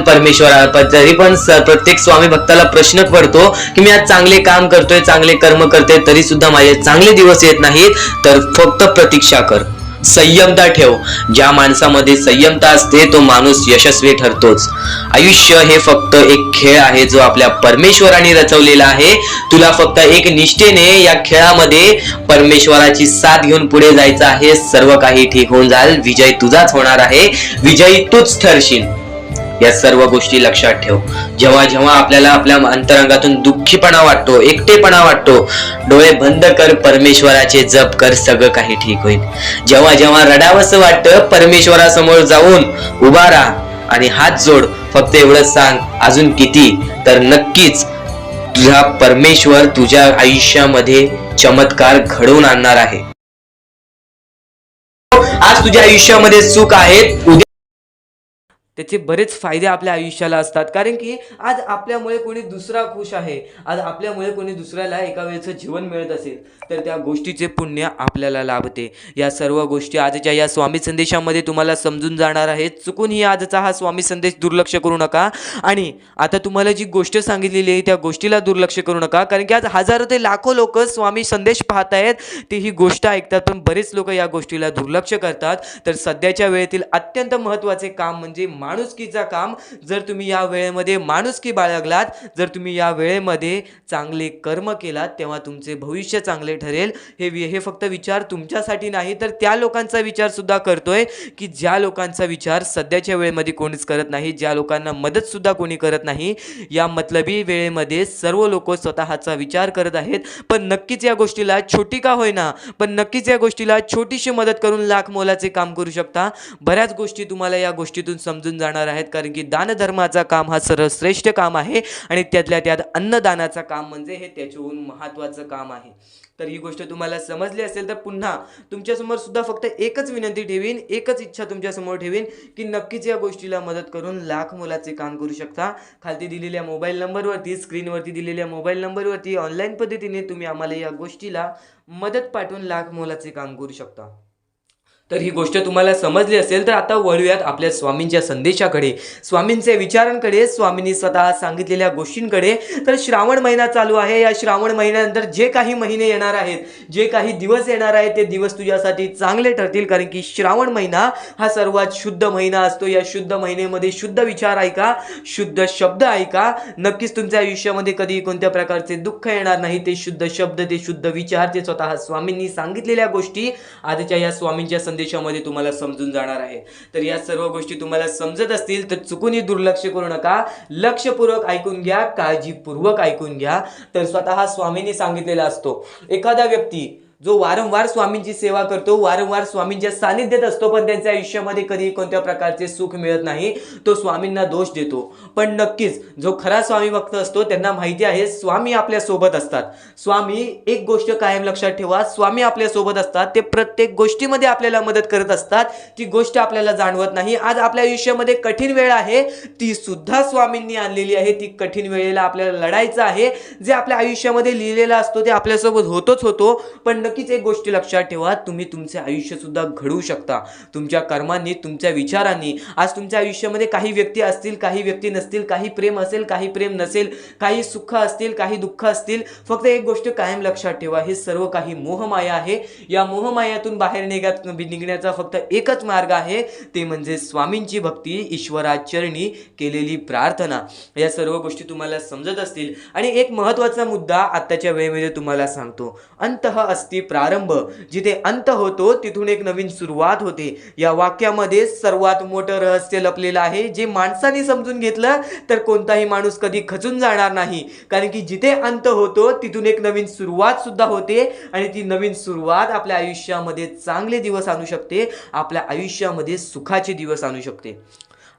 प्रत्येक स्वामी भक्ताला प्रश्न पडतो की मी आज चांगले काम करतोय, चांगले कर्म करतोय, तरी सुद्धा माझे चांगले दिवस येत नाहीत. तर फक्त प्रतीक्षा कर, संयमता ठेव. ज्या माणसामध्ये संयमता असते तो माणूस यशस्वी ठरतोच. आयुष्य हे फक्त एक खेळ आहे जो आपल्या परमेश्वराने रचवलेला आहे. तुला फक्त एक निष्ठेने या खेळामध्ये परमेश्वराची साथ घेऊन पुढे जायचं आहे. सर्व काही ठीक होऊन जाईल. विजय तुझाच होणार आहे, विजयी तूच ठरशील. या सर्व गोष्टी लक्षात ठेव. जेव्हा जेव्हा आपल्याला आपल्या अंतरंगातून दुःखीपणा वाटतो, एकटेपणा वाटतो, डोळे बंद कर, परमेश्वराचे जप कर, सगळं काही ठीक होईल. जेव्हा जेव्हा रडावंसं वाटतं, परमेश्वरासमोर जाऊन उभा राहा आणि हात जोड. फक्त एवढंच सांग, अजून किती, तर नक्कीच तुझा परमेश्वर तुझ्या आयुष्यामध्ये चमत्कार घडवून आणणार आहे. आज तुझ्या आयुष्यामध्ये सुख आहेत, उद्या त्याचे बरेच फायदे आपल्या आयुष्याला असतात. कारण की आज आपल्यामुळे कोणी दुसरा खुश आहे, आज आपल्यामुळे कोणी दुसऱ्याला एका वेळेचं जीवन मिळत असेल तर त्या गोष्टीचे पुण्य आपल्याला लाभते. या सर्व गोष्टी आजच्या या स्वामी संदेशामध्ये तुम्हाला समजून जाणार आहेत. चुकूनही आजचा हा स्वामी संदेश दुर्लक्ष करू नका. आणि आता तुम्हाला जी गोष्ट सांगितलेली आहे त्या गोष्टीला दुर्लक्ष करू नका. कारण की आज हजारो ते लाखो लोक स्वामी संदेश पाहत आहेत, ते ही गोष्ट ऐकतात, पण बरेच लोक या गोष्टीला दुर्लक्ष करतात. तर सध्याच्या वेळेतील अत्यंत महत्त्वाचे काम म्हणजे माणुसकीचा काम. जर तुम्ही या वेळेमध्ये माणुसकी बाळगलात, जर तुम्ही या वेळेमध्ये चांगले कर्म केलात, तेव्हा तुमचे भविष्य चांगले ठरेल. हे फक्त विचार तुमच्यासाठी नाही, तर त्या लोकांचा विचार सुद्धा करतोय की ज्या लोकांचा विचार सध्याच्या वेळेमध्ये कोणीच करत नाही, ज्या लोकांना मदत सुद्धा कोणी करत नाही. या मतलबी वेळेमध्ये सर्व लोक स्वतःचा विचार करत आहेत. पण नक्कीच या गोष्टीला छोटी का होईना, पण नक्कीच या गोष्टीला छोटीशी मदत करून लाख मोलाचे काम करू शकता. बऱ्याच गोष्टी तुम्हाला या गोष्टीतून समजून जाणार आहेत. कारण की दानधर्माचा काम हा सर्वश्रेष्ठ काम आहे आणि त्यातल्या त्यात अन्नदानाचा काम म्हणजे हे त्याच्याहून महत्त्वाचं काम आहे. तर ही गोष्ट तुम्हाला समजली असेल तर पुन्हा तुमच्यासमोर सुद्धा फक्त एकच विनंती ठेवीन, एकच इच्छा तुमच्यासमोर ठेवीन की नक्कीच या गोष्टीला मदत करून लाख मोलाचे काम करू शकता. खालती दिलेल्या मोबाईल नंबरवरती, स्क्रीनवरती दिलेल्या मोबाईल नंबरवरती ऑनलाईन पद्धतीने तुम्ही आम्हाला या गोष्टीला मदत पाठवून लाख मोलाचे काम करू शकता. तर ही गोष्ट तुम्हाला समजली असेल तर आता वळूयात आपल्या स्वामींच्या संदेशाकडे, स्वामींच्या विचारांकडे, स्वामींनी स्वतः सांगितलेल्या गोष्टींकडे. तर श्रावण महिना चालू आहे. या श्रावण महिन्यानंतर जे काही महिने येणार आहेत, जे काही दिवस येणार आहेत, ते दिवस तुझ्यासाठी चांगले ठरतील. कारण की श्रावण महिना हा सर्वात शुद्ध महिना असतो. या शुद्ध महिन्यामध्ये शुद्ध विचार ऐका, शुद्ध शब्द ऐका. नक्कीच तुमच्या आयुष्यामध्ये कधी कोणत्या प्रकारचे दुःख येणार नाही. ते शुद्ध शब्द, ते शुद्ध विचार, ते स्वतः स्वामींनी सांगितलेल्या गोष्टी आजच्या या स्वामींच्या संदेशामध्ये तुम्हाला समजून जाणार आहे. तर या सर्व गोष्टी तुम्हाला समजत असतील तर चुकूनही दुर्लक्ष करू नका. लक्षपूर्वक ऐकून घ्या, काळजीपूर्वक ऐकून घ्या. तर स्वतः स्वामींनी सांगितलेला असतो, एखादा व्यक्ती जो वारंवार स्वामींची सेवा करतो, वारंवार स्वामींच्या सानिध्यात असतो, पण त्यांच्या आयुष्यामध्ये कधी कोणत्या प्रकारचे सुख मिळत नाही, तो स्वामींना दोष देतो. पण नक्कीच जो खरा स्वामी भक्त असतो त्यांना माहिती आहे स्वामी आपल्या सोबत असतात. स्वामी, एक गोष्ट कायम लक्षात ठेवा, स्वामी आपल्या सोबत असतात. ते प्रत्येक गोष्टीमध्ये आपल्याला मदत करत असतात. ती गोष्ट आपल्याला जाणवत नाही. आज आपल्या आयुष्यामध्ये कठीण वेळ आहे, ती सुद्धा स्वामींनी आणलेली आहे. ती कठीण वेळेला आपल्याला लढायचं आहे. जे आपल्या आयुष्यामध्ये लिहिलेलं असतो ते आपल्यासोबत होतोच होतो. पण नक्कीच एक गोष्ट लक्षात ठेवा, तुम्ही तुमचे आयुष्य सुद्धा घडवू शकता तुमच्या कर्मांनी, तुमच्या विचारांनी. आज तुमच्या आयुष्यामध्ये काही व्यक्ती असतील, काही व्यक्ती नसतील, काही प्रेम असेल, काही प्रेम नसेल, काही सुख असतील, काही दुःख असतील. फक्त एक गोष्ट कायम लक्षात ठेवा, हे सर्व काही मोहमाया आहे. या मोहमायातून बाहेर निघण्याचा फक्त एकच मार्ग आहे, ते म्हणजे स्वामींची भक्ती, ईश्वराचरणी केलेली प्रार्थना. या सर्व गोष्टी तुम्हाला समजत असतील. आणि एक महत्त्वाचा मुद्दा आत्ताच्या वेळेमध्ये तुम्हाला सांगतो, अंतः अस्ति प्रारंभ. जिथे अंत होतो तिथून एक नवीन सुरुवात होते. या वाक्यामध्ये सर्वात मोठं रहस्य लपलेलं आहे, जे माणसाने समजून घेतलं तर कोणताही माणूस कधी खचून जाणार नाही. कारण की जिथे अंत होतो तिथून एक नवीन सुरुवात सुद्धा होते आणि ती नवीन सुरुवात आपल्या आयुष्यामध्ये चांगले दिवस आणू शकते, आपल्या आयुष्यामध्ये सुखाचे दिवस आणू शकते.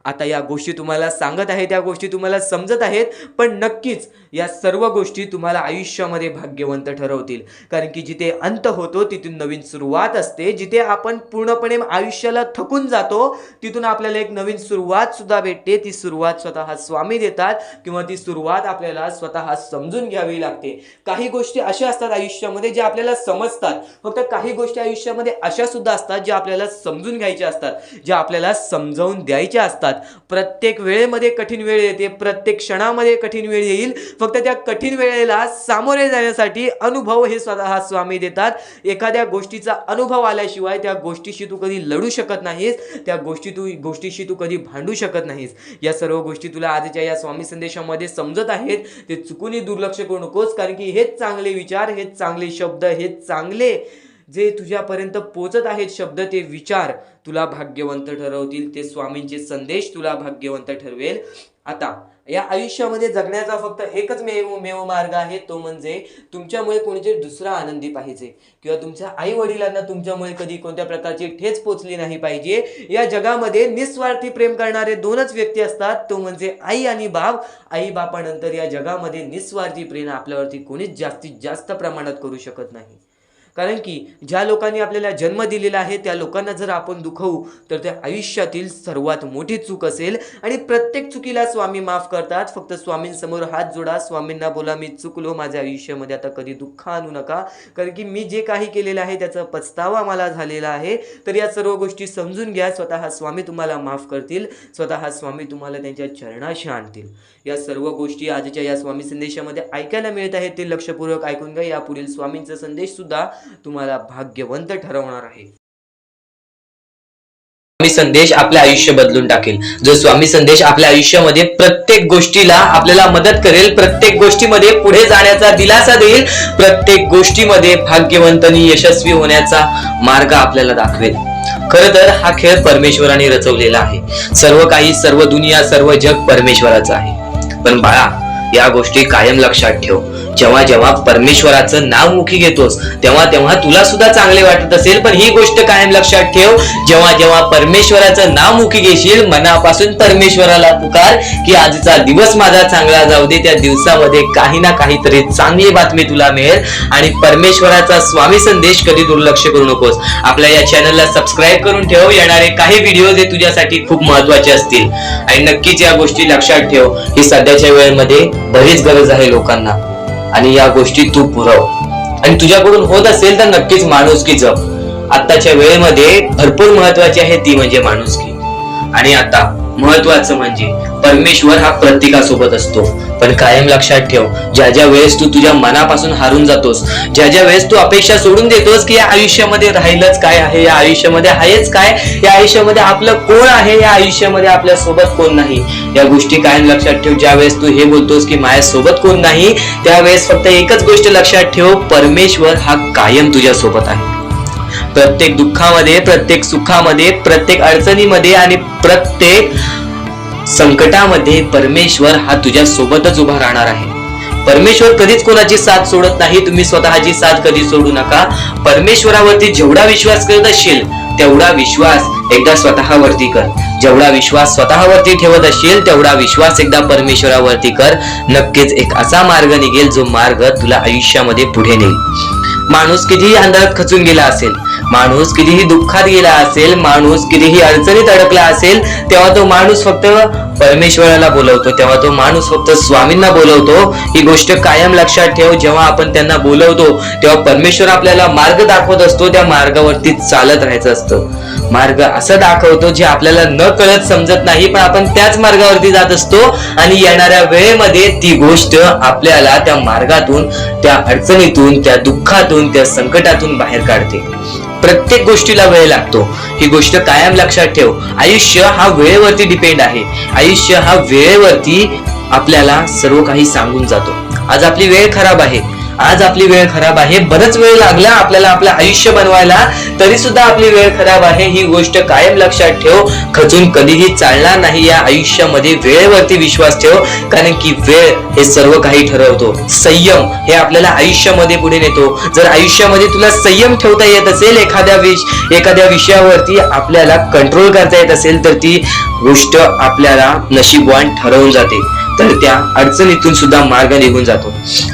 आता या गोष्टी तुम्हाला सांगत आहे, त्या गोष्टी तुम्हाला समजत आहेत, पण नक्कीच या सर्व गोष्टी तुम्हाला आयुष्यामध्ये भाग्यवंत ठरवतील. कारण की जिथे अंत होतो तिथून नवीन सुरुवात असते. जिथे आपण पूर्णपणे आयुष्याला थकून जातो तिथून आपल्याला एक नवीन सुरुवात सुद्धा भेटते. ती सुरुवात स्वतः स्वामी देतात किंवा ती सुरुवात आपल्याला स्वतः समजून घ्यावी लागते. काही गोष्टी अशा असतात आयुष्यामध्ये ज्या आपल्याला समजतात, फक्त काही गोष्टी आयुष्यामध्ये अशा सुद्धा असतात ज्या आपल्याला समजून घ्यायच्या असतात, ज्या आपल्याला समजावून द्यायच्या असतात. प्रत्येक वेळेमध्ये कठीण वेळ येते, प्रत्येक क्षणामध्ये कठीण वेळ येईल. फक्त त्या कठीण वेळेला सामोरे जाण्यासाठी अनुभव हे स्वतः स्वामी देतात. एखाद्या गोष्टीचा अनुभव आल्याशिवाय त्या गोष्टीशी तू कधी लढू शकत नाहीस, त्या गोष्टीशी तू कधी भांडू शकत नाहीस. या सर्व गोष्टी तुला आजच्या या स्वामी संदेशामध्ये समजत आहेत, ते चुकूनही दुर्लक्ष करू नकोस. कारण की हेच चांगले विचार, हेच चांगले शब्द, हेच चांगले जे तुझ्यापर्यंत पोचत आहेत शब्द, ते विचार तुला भाग्यवंत ठरवतील, ते स्वामींचे संदेश तुला भाग्यवंत ठरवेल. आता या आयुष्यामध्ये जगण्याचा फक्त एकच मेव मार्ग आहे, तो म्हणजे तुमच्यामुळे कोणीतरी दुसरा आनंदी पाहिजे, किंवा तुमच्या आई वडिलांना तुमच्यामुळे कधी कोणत्या प्रकारची ठेच पोचली नाही पाहिजे. या जगामध्ये निस्वार्थी प्रेम करणारे दोनच व्यक्ती असतात, तो म्हणजे आई आणि बाप. आई बापानंतर या जगामध्ये निस्वार्थी प्रेम आपल्यावरती कोणीच जास्तीत जास्त प्रमाणात करू शकत नाही. कारण की ज्या लोकांनी आपल्याला जन्म दिलेला आहे त्या लोकांना जर आपण दुखवू तर ते आयुष्यातील सर्वात मोठी चूक असेल. आणि प्रत्येक चुकीला स्वामी माफ करतात. फक्त स्वामींसमोर हात जोडा, स्वामींना बोला मी चुकलो, माझ्या आयुष्यामध्ये आता कधी दुःख आणू नका, कारण की मी जे काही केलेलं आहे त्याचा पछतावा मला झालेला आहे. तर या सर्व गोष्टी समजून घ्या. स्वतः स्वामी तुम्हाला माफ करतील, स्वतः स्वामी तुम्हाला त्यांच्या चरणाशी आणतील. या सर्व गोष्टी आजच्या या स्वामी संदेशामध्ये ऐकायला मिळत आहेत, ते लक्षपूर्वक ऐकून घ्या. यापुढील स्वामींचा संदेश सुद्धा तुम्हाला भाग्यवंत ठरवणार आहे. स्वामी संदेश आपले आयुष्य बदलून टाकेल. जो स्वामी संदेश आपल्या आयुष्यामध्ये प्रत्येक गोष्टीला आपल्याला मदत करेल, प्रत्येक गोष्टीमध्ये पुढे जाण्याचा दिलासा देईल, प्रत्येक गोष्टीमध्ये भाग्यवंतांनी यशस्वी होण्याचा मार्ग आपल्याला दाखवेल. खरं तर हा खेळ परमेश्वराने रचवलेला आहे. सर्व काही, सर्व दुनिया, सर्व जग परमेश्वराचं आहे. पण बाळा, या गोष्टी कायम लक्षात ठेव. जेव्हा जेव्हा परमेश्वराचं नाव मुखी घेतोस तेव्हा तेव्हा तुला सुद्धा चांगले वाटत असेल, पण ही गोष्ट कायम लक्षात ठेव. जेव्हा जेव्हा परमेश्वराचं नाव मुखी घेशील, मनापासून परमेश्वराला पुकार की आजचा दिवस माझा चांगला जाऊ दे. त्या दिवसामध्ये काही ना काहीतरी चांगली बातमी तुला मिळेल. आणि परमेश्वराचा स्वामी संदेश कधी दुर्लक्ष करू नकोस. आपल्या या चॅनलला सबस्क्राईब करून ठेव. येणारे काही व्हिडिओ हे तुझ्यासाठी खूप महत्वाचे असतील. आणि नक्कीच या गोष्टी लक्षात ठेव की सध्याच्या वेळेमध्ये बरीच गरज आहे लोकांना, आणि या गोष्टी तू पुरव. आणि तुझ्याकडून होत असेल तर नक्कीच माणुसकी जप. आताच्या वेळेमध्ये भरपूर महत्वाची आहे ती म्हणजे माणुसकी. आणि आता महत्वाचं म्हणजे परमेश्वर हा प्रत्येकासोबत असतो. पण कायम लक्षात ठेव, ज्या ज्या वेळेस तू तुझ्या मनापासून हारून जातोस, ज्या ज्या वेळेस तू अपेक्षा सोडून देतोस की या आयुष्यामध्ये राहिलंच काय आहे, या आयुष्यामध्ये आहेच काय, या आयुष्यामध्ये आपलं कोण आहे, या आयुष्यामध्ये आपल्या सोबत कोण नाही, या गोष्टी कायम लक्षात ठेव. ज्या वेळेस तू हे बोलतोस की माझ्या सोबत कोण नाही, त्यावेळेस फक्त एकच गोष्ट लक्षात ठेव, परमेश्वर हा कायम तुझ्या सोबत आहे. प्रत्येक दुःखामध्ये, प्रत्येक सुखामध्ये, प्रत्येक अडचणीमध्ये आणि प्रत्येक संकटामध्ये परमेश्वर हा तुझ्या सोबतच उभा राहणार आहे. परमेश्वर कधीच कोणाची साथ सोडत नाही. तुम्ही स्वतःची साथ कधी सोडू नका. परमेश्वरावरती जेवढा विश्वास करत असशील तेवढा विश्वास एकदा स्वतःवरती कर. जेवढा विश्वास स्वतःवरती ठेवत असशील तेवढा विश्वास एकदा परमेश्वरावरती कर. नक्कीच एक असा मार्ग निघेल जो मार्ग तुला आयुष्यामध्ये पुढे नेईल. माणूस कितीही अंधारात खचून गेला असेल, माणूस कितीही दुःखात गेला असेल, माणूस कितीही अडचणीत अडकला असेल, तेव्हा तो माणूस फक्त परमेश्वराला बोलवतो, तेव्हा तो माणूस फक्त स्वामींना बोलवतो. ही गोष्ट कायम लक्षात ठेव. जेव्हा आपण त्यांना बोलवतो तेव्हा परमेश्वर आपल्याला मार्ग दाखवत असतो. त्या मार्गावरती चालत राहायचं असतं. मार्ग असं दाखवतो जे आपल्याला न कळत समजत नाही, पण आपण त्याच मार्गावरती जात असतो. आणि येणाऱ्या वेळेमध्ये ती गोष्ट आपल्याला त्या मार्गातून, त्या अडचणीतून, त्या दुःखातून, त्या संकटातून बाहेर काढते. प्रत्येक गोष्टीला वेळ लागतो. ही गोष्ट कायम लक्षात ठेव. आयुष्य हा वेळेवरती डिपेंड आहे. आयुष्य हा वेळेवरती आपल्याला सर्व काही सांगून जातो. आज आपली वेळ खराब आहे, आज आपली वेळ खराब आहे, बरंच वेळ लागला आपल्याला आपलं आयुष्य बनवायला, तरी सुद्धा आपली वेळ खराब आहे. ही गोष्ट कायम लक्षात ठेव. खचून कधीही चालणार नाही. या आयुष्यामध्ये वेळेवरती विश्वास ठेव, कारण की वेळ हे सर्व काही ठरवतो. संयम हे आपल्याला आयुष्यामध्ये पुढे नेतो. जर आयुष्यामध्ये तुला संयम ठेवता येत असेल, एखाद्या विषयावरती आपल्याला कंट्रोल करता येत असेल, तर ती गोष्ट आपल्याला नशीबवान ठरवून जाते. तर त्या अडचणीतून सुद्धा मार्ग निघून जातो.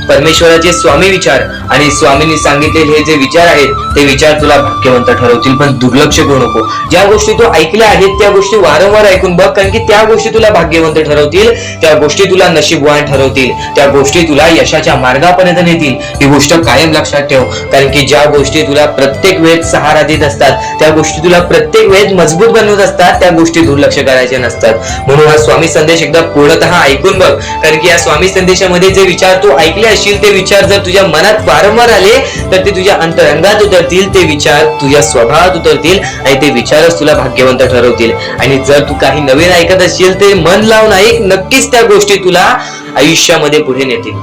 परमेश्वराचे स्वामी विचार आणि स्वामींनी सांगितलेले हे जे विचार आहेत ते विचार तुला भाग्यवंत ठरवतील. पण दुर्लक्ष करू नको. ज्या गोष्टी तू ऐकल्या आहेत त्या गोष्टी वारंवार ऐकून बघ, कारण की त्या गोष्टी तुला भाग्यवंत ठरवतील, त्या गोष्टी तुला नशीबवान ठरवतील, त्या गोष्टी तुला यशाच्या मार्गापर्यंत नेतील. ही गोष्ट कायम लक्षात ठेव, कारण की ज्या गोष्टी तुला प्रत्येक वेळेस सहारा देत असतात, त्या गोष्टी तुला प्रत्येक वेळेस मजबूत बनवत असतात, त्या गोष्टी दुर्लक्ष करायचे नसतात. म्हणून हा स्वामी संदेश एकदा पूर्णतः ऐकून बघ, कारण की या स्वामी संदेशामध्ये जे विचार तू ऐकले असशील ते विचार जर तुझ्या मनात वारंवार आले तर ते तुझ्या अंतरंगात उतरतील, ते विचार तुझ्या स्वभावात उतरतील आणि ते विचारच तुला भाग्यवंत ठरवतील. आणि जर तू काही नवीन ऐकत असशील ते मन लावून ऐक, नक्कीच त्या गोष्टी तुला आयुष्यामध्ये पुढे नेतील.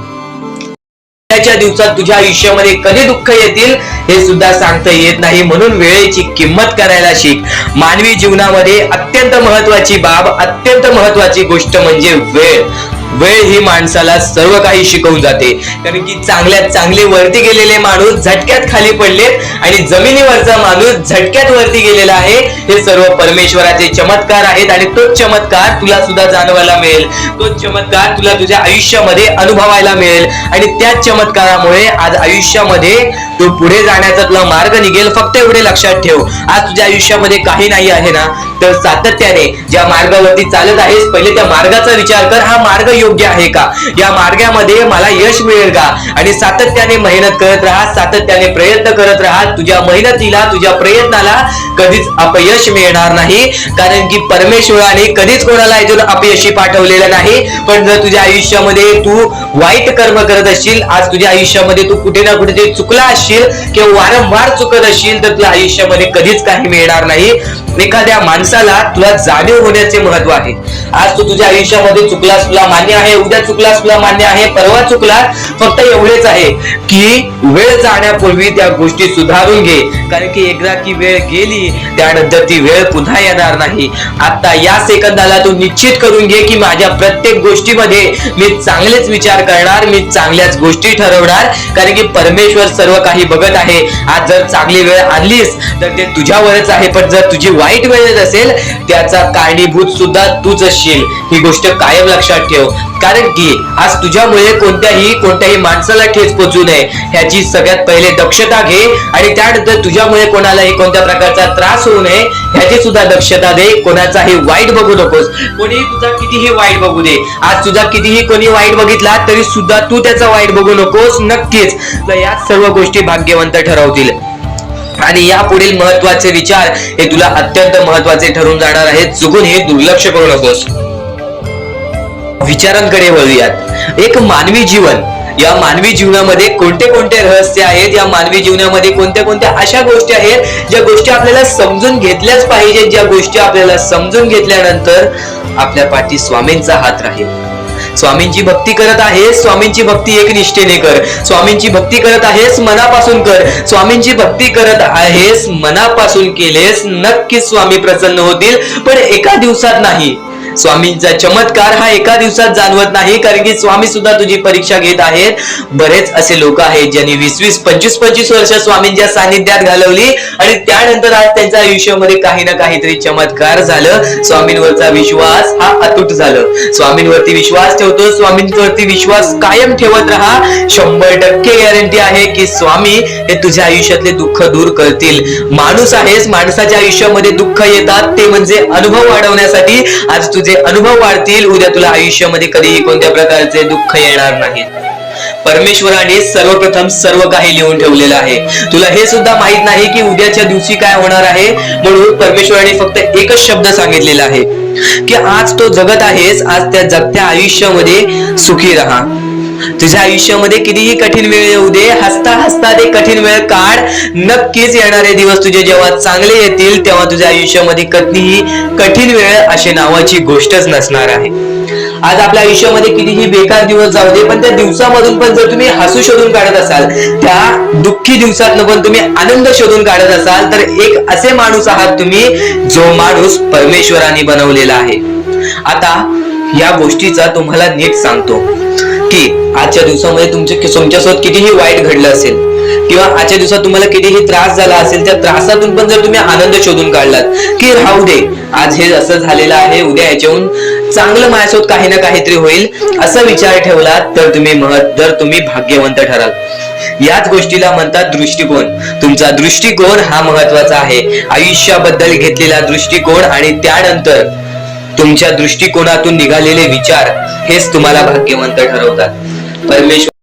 उद्याच्या दिवसात तुझ्या आयुष्यामध्ये कधी दुःख येतील हे सुद्धा सांगता येत नाही. म्हणून वेळेची किंमत करायला शिक. मानवी जीवनामध्ये अत्यंत महत्वाची बाब, अत्यंत महत्वाची गोष्ट म्हणजे वेळ. वेळ ही माणसाला सर्व काही शिकवून जाते. कारण की चांगल्यात चांगले वरती गेलेले माणूस झटक्यात खाली पडलेत आणि जमिनीवरचा माणूस झटक्यात वरती गेलेला आहे. हे सर्व परमेश्वराचे चमत्कार आहेत आणि तोच चमत्कार तुला सुद्धा जाणवायला मिळेल. तोच चमत्कार तुला तुझ्या आयुष्यामध्ये अनुभवायला मिळेल आणि त्याच चमत्कारामुळे आज आयुष्यामध्ये तू पुढे जाण्याचा तुला मार्ग निघेल. फक्त एवढे लक्षात ठेव, आज तुझ्या आयुष्यामध्ये काही नाही आहे ना, तर सातत्याने ज्या मार्गावरती चालत आहेस पहिले त्या मार्गाचा विचार कर. हा मार्ग योग्य आहे का? या मार्गामध्ये मला यश मिळेल का? आणि सातत्याने मेहनत करत राहा, सातत्याने प्रयत्न करत राहा. तुझ्या मेहनतीला, तुझ्या प्रयत्नाला कधीच अपयश मिळणार नाही. कारण की परमेश्वराने कधीच कोणाला इथून अपयशी पाठवलेलं नाही. पण जर तुझ्या आयुष्यामध्ये तू वाईट कर्म करत असशील, आज तुझ्या आयुष्यामध्ये तू कुठे ना कुठे चुकला असशील किंवा वारंवार चुकत असशील, तर तुझ्या आयुष्यामध्ये कधीच काही मिळणार नाही. एखाद्या माणसाला तुला जाणीव होण्याचे महत्व आहे. आज तू तुझ्या आयुष्यामध्ये चुकलास, तुला मान्य आहे. उद्या चुकलास, तुला मान्य आहे. परवा चुकलास, फक्त एवढेच आहे की वेळ जाण्यापूर्वी त्या गोष्टी सुधारून घे. कारण की एकदा की वेळ गेली त्यानंतर ती वेळ पुन्हा येणार नाही. आता या सेकंदाला तू निश्चित करून घे की माझ्या प्रत्येक गोष्टीमध्ये मी चांगलेच विचार करणार, मी चांगल्याच गोष्टी ठरवणार. कारण की परमेश्वर सर्व काही बघत आहे. आज जर चांगली वेळ आणलीस तर ते तुझ्यावरच आहे, पण जर तुझी वाईट वेळ येत असेल त्याचा कारणीभूत सुद्धा तूच असशील. ही गोष्ट कायम लक्षात ठेव. कारण की आज तुझ्यामुळे कोणत्याही माणसाला ठेच पोचू नये ह्याची सगळ्यात पहिले दक्षता घे. आणि त्यानंतर तुझ्यामुळे कोणालाही कोणत्या प्रकारचा त्रास होऊ नये ह्याची सुद्धा दक्षता दे. कोणाचाही वाईट बघू नकोस. कोणीही तुझा कितीही वाईट बघू दे, आज तुझा कितीही कोणी वाईट बघितला तरी सुद्धा तू त्याचा वाईट बघू नकोस. नक्कीच याच सर्व गोष्टी भाग्यवंत ठरवतील. आणि या पुढील महत्वाचे विचार हे तुला अत्यंत महत्वाचे ठरून जाणार आहेत. चुकून हे दुर्लक्ष करू नकोस. विचारांकडे वळूयात. एक मानवी जीवन, या मानवी जीवनामध्ये कोणते कोणते रहस्य आहेत, या मानवी जीवनामध्ये कोणत्या कोणत्या अशा गोष्टी आहेत ज्या गोष्टी आपल्याला समजून घेतल्याच पाहिजेत. ज्या गोष्टी आपल्याला समजून घेतल्यानंतर आपल्या पाठी स्वामींचा हात राहील. स्वामींची भक्ती करत आहेस, स्वामींची भक्ती एक निष्ठेने कर. स्वामींची भक्ती करत आहेस, मनापासून कर. स्वामींची भक्ती करत आहेस, मनापासून केलेस, नक्कीच स्वामी प्रसन्न होतील. पण एका दिवसात नाही. स्वामींचा चमत्कार हा एका दिवसात जाणवत नाही. कारण की स्वामी सुद्धा तुझी परीक्षा घेत आहेत. बरेच असे लोक आहेत ज्यांनी 20-20, 25-25 वर्ष स्वामींच्या सानिध्यात घालवली आणि त्यानंतर आज त्यांच्या आयुष्यामध्ये काही ना काहीतरी चमत्कार झालं. स्वामींवरचा विश्वास हा अतूट झालं. स्वामींवरती विश्वास ठेवतो, स्वामींवरती विश्वास कायम ठेवत राहा. 100% गॅरंटी आहे की स्वामी हे तुझ्या आयुष्यातले दुःख दूर करतील. माणूस आहेस, माणसाच्या आयुष्यामध्ये दुःख येतात, ते म्हणजे अनुभव वाढवण्यासाठी. आज तुझे अनुभव वाढतील, उद्या तुला आयुष्यामध्ये कधीही कोणत्या प्रकारचे दुःख येणार नाही. परमेश्वराने सर्वप्रथम सर्व काही लिहून ठेवलेलं आहे. तुला हे सुद्धा माहित नाही की उद्याच्या दिवशी काय होणार आहे. म्हणून परमेश्वराने फक्त एकच शब्द सांगितलेला आहे की आज तो जगत आहेस, आज त्या जगत्या आयुष्यामध्ये सुखी राहा. तुझ्या आयुष्यामध्ये कितीही कठीण वेळ येऊ दे, हसता हसता ते कठीण वेळ काढ. नक्कीच येणारे दिवस तुझे जेव्हा चांगले येतील तेव्हा तुझ्या आयुष्यामध्ये कधीही कठीण वेळ अशी नावाची गोष्टच नसणार आहे. आज आपल्या आयुष्यामध्ये कितीही बेकार दिवस जाऊ दे, पण त्या दिवसामधून पण जर तुम्ही हसू शोधून काढत असाल, त्या दुःखी दिवसातनं पण तुम्ही आनंद शोधून काढत असाल, तर एक असे माणूस आहात तुम्ही जो माणूस परमेश्वराने बनवलेला आहे. आता या गोष्टीचा तुम्हाला नीट सांगतो की आजच्या दिवसामध्ये तुमच्यासोबत कितीही वाईट घडलं असेल किंवा आजच्या दिवसात तुम्हाला कितीही त्रास झाला असेल, त्या त्रासातून पण जर तुम्ही आनंद शोधून काढलात की राहू दे, आज हे असं झालेलं आहे, उद्या याच्याहून चांगलं माझ्यासोबत काही ना काहीतरी होईल, असा विचार ठेवला तर तुम्ही भाग्यवंत ठराल. याच गोष्टीला म्हणतात दृष्टिकोन. तुमचा दृष्टिकोन हा महत्वाचा आहे. आयुष्याबद्दल घेतलेला दृष्टिकोन आणि त्यानंतर तुमच्या दृष्टिकोनातून निघालेले विचार हेच तुम्हाला भाग्यवंत ठरवतात. परमेश्वर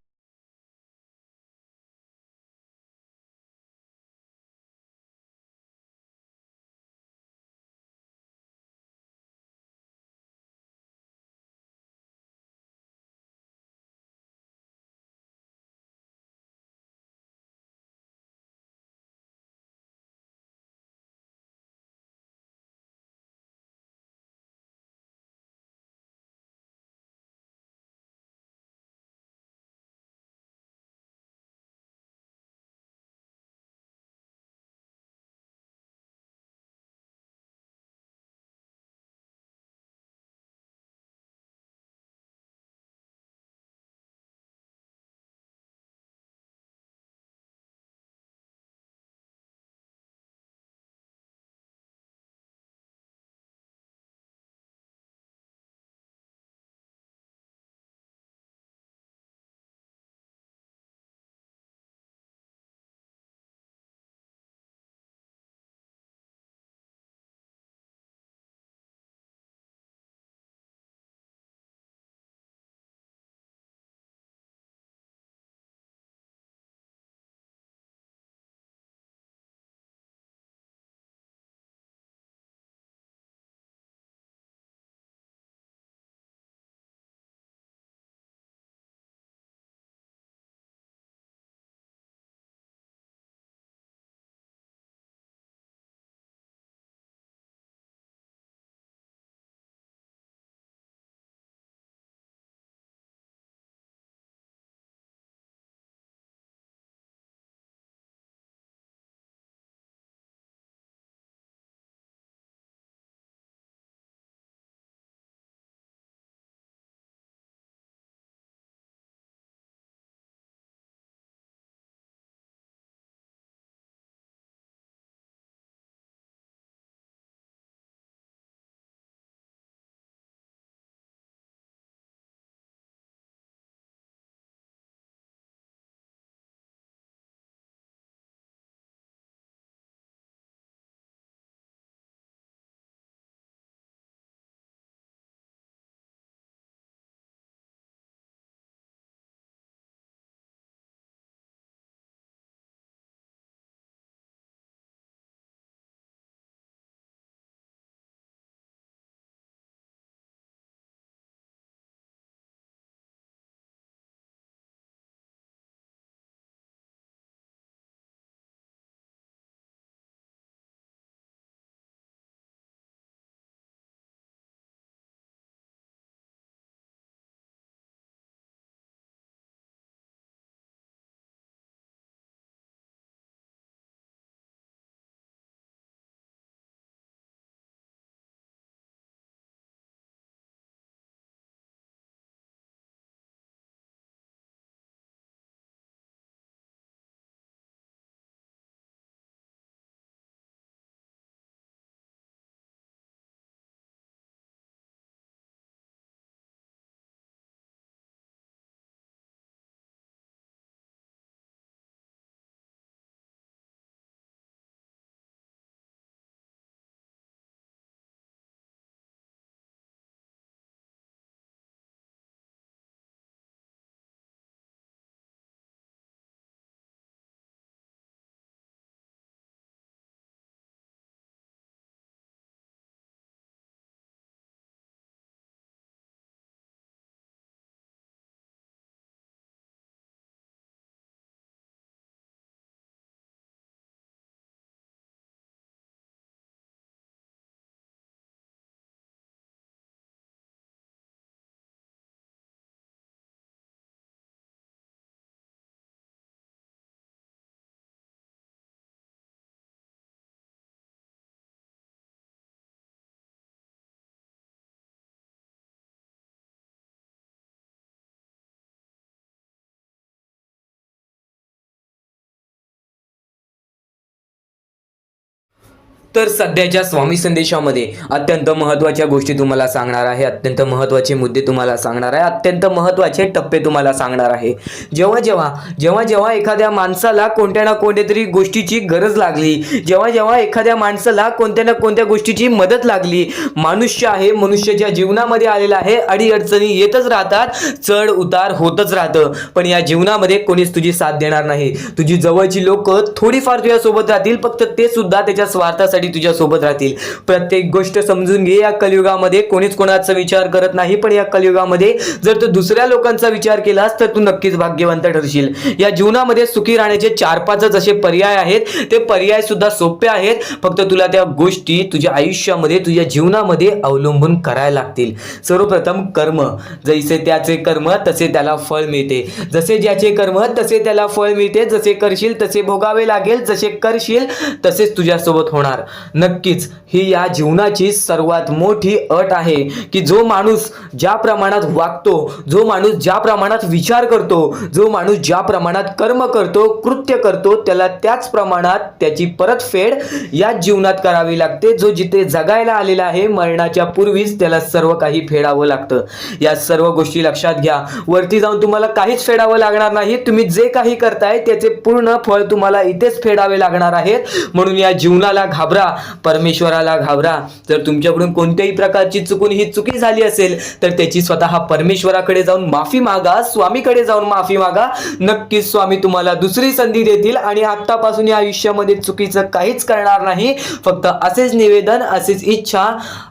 तर सध्याच्या स्वामी संदेशामध्ये अत्यंत महत्त्वाच्या गोष्टी तुम्हाला सांगणार आहे, अत्यंत महत्त्वाचे मुद्दे तुम्हाला सांगणार आहे, अत्यंत महत्त्वाचे टप्पे तुम्हाला सांगणार आहे. जेव्हा एखाद्या माणसाला कोणत्या ना कोणत्या तरी गोष्टीची गरज लागली, जेव्हा एखाद्या माणसाला कोणत्या ना कोणत्या गोष्टीची मदत लागली, मनुष्य आहे, मनुष्याच्या जीवनामध्ये आलेला आहे, अडीअडचणी येतच राहतात, चढ उतार होतच राहतं. पण या जीवनामध्ये कोणीच तुझी साथ देणार नाही. तुझी जवळची लोक थोडीफार तुझ्या सोबत राहतील, फक्त ते सुद्धा त्याच्या स्वार्थासाठी तुझ्या सोबत राहतील. प्रत्येक गोष्ट समजून घे, या कलियुगामध्ये कोणीच कोणाचा विचार करत नाही, पण या कलियुगामध्ये जर तू दुसऱ्या लोकांचा विचार केलास तर तू नक्कीच भाग्यवंत ठरशील. या जीवनामध्ये सुखी राहण्याचे 4-5 असे पर्याय आहेत, ते पर्याय सुद्धा सोपे आहेत, फक्त तुला त्या गोष्टी तुझ्या आयुष्यामध्ये, तुझ्या जीवनामध्ये अवलंबून करायला लागतील. सर्वप्रथम कर्म. जैसे त्याचे कर्म तसे त्याला फळ मिळते, जसे ज्याचे कर्म तसे त्याला फळ मिळते, जसे करशील तसे भोगावे लागेल, जसे करशील तसेच तुझ्यासोबत होणार. नक्कीच ही या जीवनाची सर्वात मोठी अट आहे की जो माणूस ज्या प्रमाणात वागतो, जो माणूस ज्या प्रमाणात विचार करतो, जो माणूस ज्या प्रमाणात कर्म करतो, कृत्य करतो, त्याला त्याच प्रमाणात त्याची परतफेड या जीवनात करावी लागते. जो जिथे जगायला आलेला आहे, मरणाच्या पूर्वीच त्याला सर्व काही फेडावं लागतं. या सर्व गोष्टी लक्षात घ्या. वरती जाऊन तुम्हाला काहीच फेडावं लागणार नाही. तुम्ही जे काही करताय त्याचे पूर्ण फळ तुम्हाला इथेच फेडावे लागणार आहेत. म्हणून या जीवनाला घाबरा, परमेश्वराला घाबरा. जर तुमच्याकडून कोणत्याही प्रकारची ही चुकी झाली असेल तर त्याची स्वतः परमेश्वराकडे जाऊन माफी मागा, स्वामीकडे जाऊन माफी मागा. नक्कीच स्वामी तुम्हाला दुसरी संधी देतील आणि आतापासून या आयुष्यामध्ये चुकीचं काहीच करणार नाही. फक्त असेच निवेदन, असेच इच्छा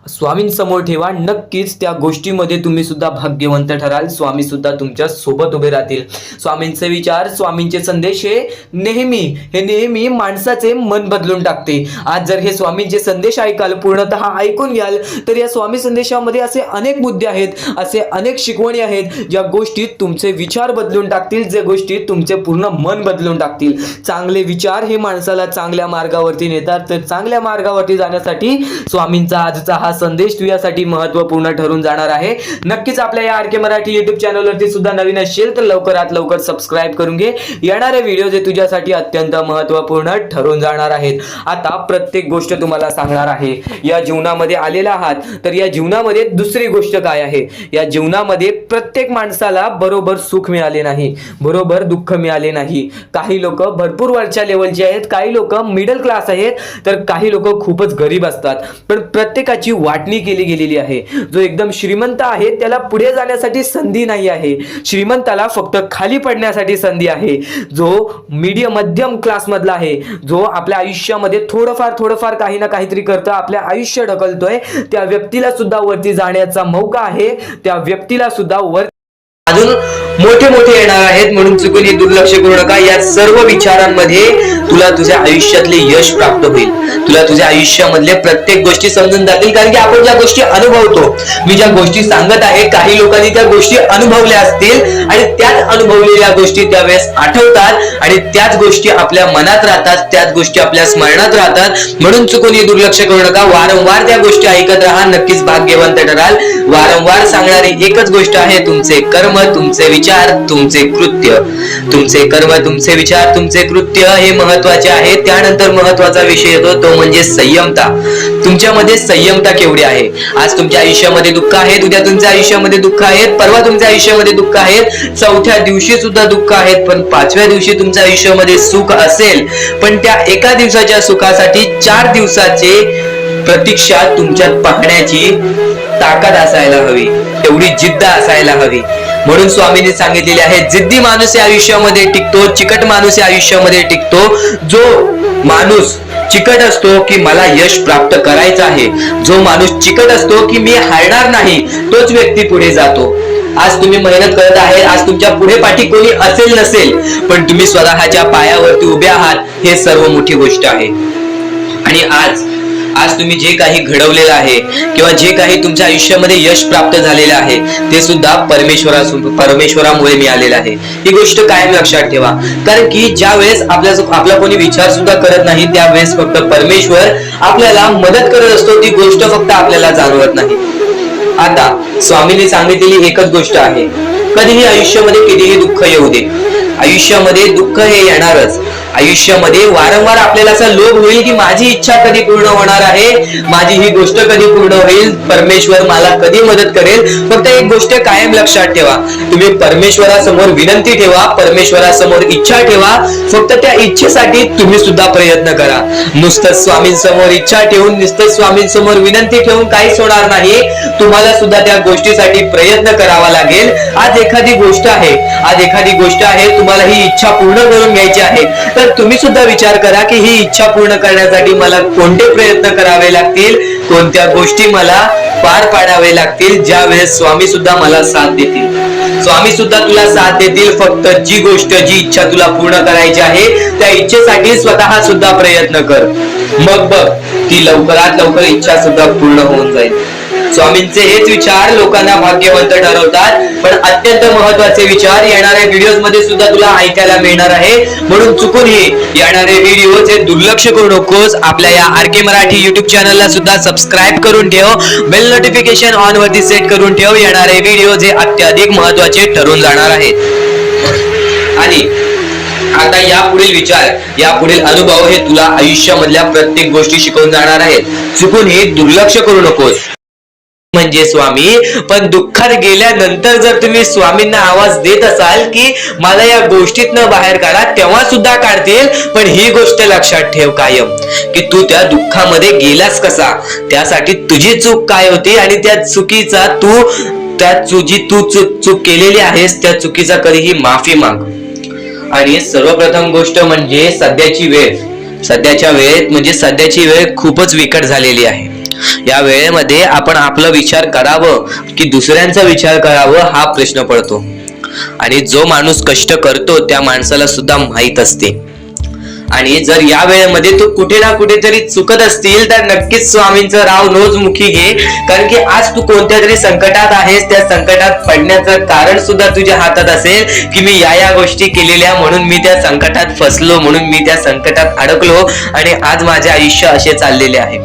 स्वामींसमोर ठेवा. नक्कीच त्या गोष्टीमध्ये तुम्ही सुद्धा भाग्यवंत ठराल. स्वामी सुद्धा तुमच्या सोबत उभे राहतील. स्वामींचे विचार, स्वामींचे संदेश हे नेहमी माणसाचे मन बदलून टाकते. आज जर हे स्वामींचे संदेश ऐकाल, पूर्णतः ऐकून घ्याल, तर या स्वामी संदेशामध्ये असे अनेक मुद्दे आहेत, असे अनेक शिकवणी आहेत, ज्या गोष्टी तुमचे विचार बदलून टाकतील, ज्या गोष्टी तुमचे पूर्ण मन बदलून टाकतील. चांगले विचार हे माणसाला चांगल्या मार्गावरती नेतात. तर चांगल्या मार्गावरती जाण्यासाठी स्वामींचा आजचा हा संदेश तुझ्यासाठी महत्त्वपूर्ण ठरून जाणार आहे. नक्कीच आपल्या या आर के मराठी युट्यूब चॅनलवरती सुद्धा नवीन असेल तर लवकरात लवकर सबस्क्राईब करून घे. येणारे व्हिडिओ जे तुझ्यासाठी अत्यंत महत्त्वपूर्ण ठरून जाणार आहेत. आता प्रत्येक गोष्ट तुम्हाला सांगणार आहे. या जीवनामध्ये आलेला आहात तर या जीवनामध्ये दुसरी गोष्ट काय आहे? या जीवनामध्ये प्रत्येक माणसाला बरोबर सुख मिळाले नाही, बरोबर दुःख मिळाले नाही. काही लोक भरपूर वरच्या लेवलचे आहेत, काही लोक मिडल क्लास आहेत, तर काही लोक खूपच गरीब असतात. पण प्रत्येकाची वाटणी केली गेलेली आहे. जो एकदम श्रीमंत आहे त्याला पुढे जाण्यासाठी संधी नाही आहे, श्रीमंताला फक्त खाली पडण्यासाठी संधी आहे. जो मध्यम क्लास मधला आहे, जो आपल्या आयुष्यामध्ये थोडंफार काही ना काहीतरी करतो, आपल्या आयुष्य ढकलतोय, त्या व्यक्तीला सुद्धा वरती जाण्याचा मौका आहे. त्या व्यक्तीला सुद्धा अजून मोठे येणार आहेत, म्हणून चुकून दुर्लक्ष करू नका. या सर्व विचारांमध्ये तुला तुझ्या आयुष्यातले यश प्राप्त होईल. तुला तुझ्या आयुष्यामधले प्रत्येक गोष्टी समजून जातील, कारण की आपण ज्या गोष्टी अनुभवतो, मी ज्या गोष्टी सांगत आहे, काही लोकांनी त्या गोष्टी अनुभवल्या असतील आणि त्याच अनुभवलेल्या गोष्टी त्यावेळेस आठवतात आणि त्याच गोष्टी आपल्या मनात राहतात, त्याच गोष्टी आपल्या स्मरणात राहतात. म्हणून चुकून दुर्लक्ष करू नका. वारंवार त्या गोष्टी ऐकत राहा, नक्कीच भाग्यवंत ठराल. वारंवार सांगणारी एकच गोष्ट आहे, तुमचे कर्म, तुमचे विचार, तुमचे कृत्य. तुमचे कर्म, तुमचे विचार, तुमचे कृत्य हे महत्वाचे आहे. त्यानंतर महत्वाचा विषय येतो तो म्हणजे संयमता. तुमच्यामध्ये संयमता केवढी आहे? आज तुमच्या आयुष्यामध्ये दुःख आहे, उद्या तुमच्या आयुष्यामध्ये दुःख आहेत, परवा तुमच्या आयुष्यामध्ये दुःख आहेत, चौथ्या दिवशी सुद्धा दुःख आहेत, पण 5व्या दिवशी तुमच्या आयुष्यामध्ये सुख असेल. पण त्या एका दिवसाच्या सुखासाठी 4 दिवसाचे प्रतीक्षा तुमच्यात पाहण्याची ताकद असायला हवी, तेवढी जिद्द असायला हवी. म्हणून स्वामींनी सांगितलेले आहे, जिद्दी माणूस या आयुष्यामध्ये टिकतो, चिकट माणूस या आयुष्यामध्ये टिकतो. जो माणूस चिकट असतो की मला यश प्राप्त करायचं आहे, जो माणूस चिकट असतो की मी हारणार नाही, तोच व्यक्ती पुढे जातो. आज तुम्ही मेहनत करत आहे, आज तुमच्या पुढे पाठी कोणी असेल नसेल, पण तुम्ही स्वतःच्या पायावरती उभे आहात, हे सर्व मोठी गोष्ट आहे. आणि आज तुम्ही जे काही घडवलेलं आहे किंवा जे काही तुमच्या आयुष्यामध्ये यश प्राप्त झालेलं आहे, ते सुद्धा परमेश्वरामुळे मिळालेलं आहे. ही गोष्ट कायम लक्षात ठेवा, कारण की ज्या वेळेस आपला कोणी विचार सुद्धा करत नाही, त्यावेळेस फक्त परमेश्वर आपल्याला मदत करत असतो. ती गोष्ट फक्त आपल्याला जाणवत नाही. आता स्वामींनी सांगितलेली एकच गोष्ट आहे, कधीही आयुष्यामध्ये कितीही दुःख येऊ दे, आयुष्यामध्ये दुःख हे येणारच, आयुष्यामध्ये वारंवार आपल्याला असा लोभ होईल की माझी इच्छा कधी पूर्ण होणार आहे, माझी ही गोष्ट कधी पूर्ण होईल, परमेश्वर मला कधी मदत करेल. फक्त एक गोष्ट कायम लक्षात ठेवा, तुम्ही परमेश्वरासमोर विनंती ठेवा, परमेश्वरासमोर इच्छा ठेवा. फक्त त्या इच्छेसाठी तुम्ही सुद्धा प्रयत्न करा. नुसतं स्वामींसमोर इच्छा ठेवून, नुसतं स्वामींसमोर विनंती ठेवून काहीच होणार नाही. तुम्हाला सुद्धा त्या गोष्टीसाठी प्रयत्न करावा लागेल. आज एखादी गोष्ट आहे, तुम्हाला ही इच्छा पूर्ण करून घ्यायची आहे, तर तुम्ही सुद्धा विचार करा की ही इच्छा पूर्ण करण्यासाठी मला कोणते प्रयत्न करावे लागतील, कोणत्या गोष्टी मला पार पाडावे लागतील, ज्या वेळेस स्वामी सुद्धा मला साथ देतील. स्वामी सुद्धा तुला साथ देतील. फक्त जी गोष्ट, जी इच्छा तुला पूर्ण करायची आहे, त्या इच्छेसाठी स्वतः सुद्धा प्रयत्न कर. मग बघ ती लवकरात लवकर इच्छा सुद्धा पूर्ण होऊन जाईल. स्वामींचे हेच विचार लोकांना भाग्यवंत ठरवतात. पण अत्यंत महत्वाचे विचार येणाऱ्या व्हिडिओज मध्ये सुद्धा तुला ऐकायला मिळणार आहे. म्हणून चुकूनही येणारे व्हिडिओ हे दुर्लक्ष करू नकोस. आपल्या या RK मराठी युट्यूब चॅनलला सुद्धा सबस्क्राईब करून ठेव, बेल नोटिफिकेशन ऑन वरती सेट करून ठेव. येणारे व्हिडिओ हे अत्याधिक महत्वाचे ठरून जाणार आहेत. आणि आता यापुढील विचार, यापुढील अनुभव हे तुला आयुष्यामधल्या प्रत्येक गोष्टी शिकवून जाणार आहेत. चुकून हे दुर्लक्ष करू नकोस. म्हणजे स्वामी, पण दुःखात गेल्यानंतर जर तुम्ही स्वामींना आवाज देत असाल की मला या गोष्टीतनं बाहेर काढा, तेव्हा सुद्धा काढतील. पण ही गोष्ट लक्षात ठेव कायम की तू त्या दुःखामध्ये गेलास कसा, त्यासाठी तुझी चूक काय होती आणि त्या चुकीचा चूक केलेली आहेस, त्या चुकीचा कधीही माफी माग. आणि सर्वप्रथम गोष्ट म्हणजे सध्याची वेळ खूपच विकट झालेली आहे. या वेळेमध्ये आपण आपला विचार करावं की दुसऱ्यांचा विचार करावं, हा प्रश्न पडतो. आणि जो माणूस कष्ट करतो त्या माणसाला सुद्धा माहित असते. आणि जर या वेळेमध्ये तू कुठे ना कुठेतरी चुकत असतील तर नक्कीच स्वामींचं राव नोजमुखी घे. कारण की आज तू कोणत्या तरी संकटात आहेस. त्या संकटात पडण्याचं कारण सुद्धा तुझ्या हातात असेल की मी या गोष्टी केलेल्या, म्हणून मी त्या संकटात फसलो, म्हणून मी त्या संकटात अडकलो आणि आज माझे आयुष्य असे चाललेले आहे.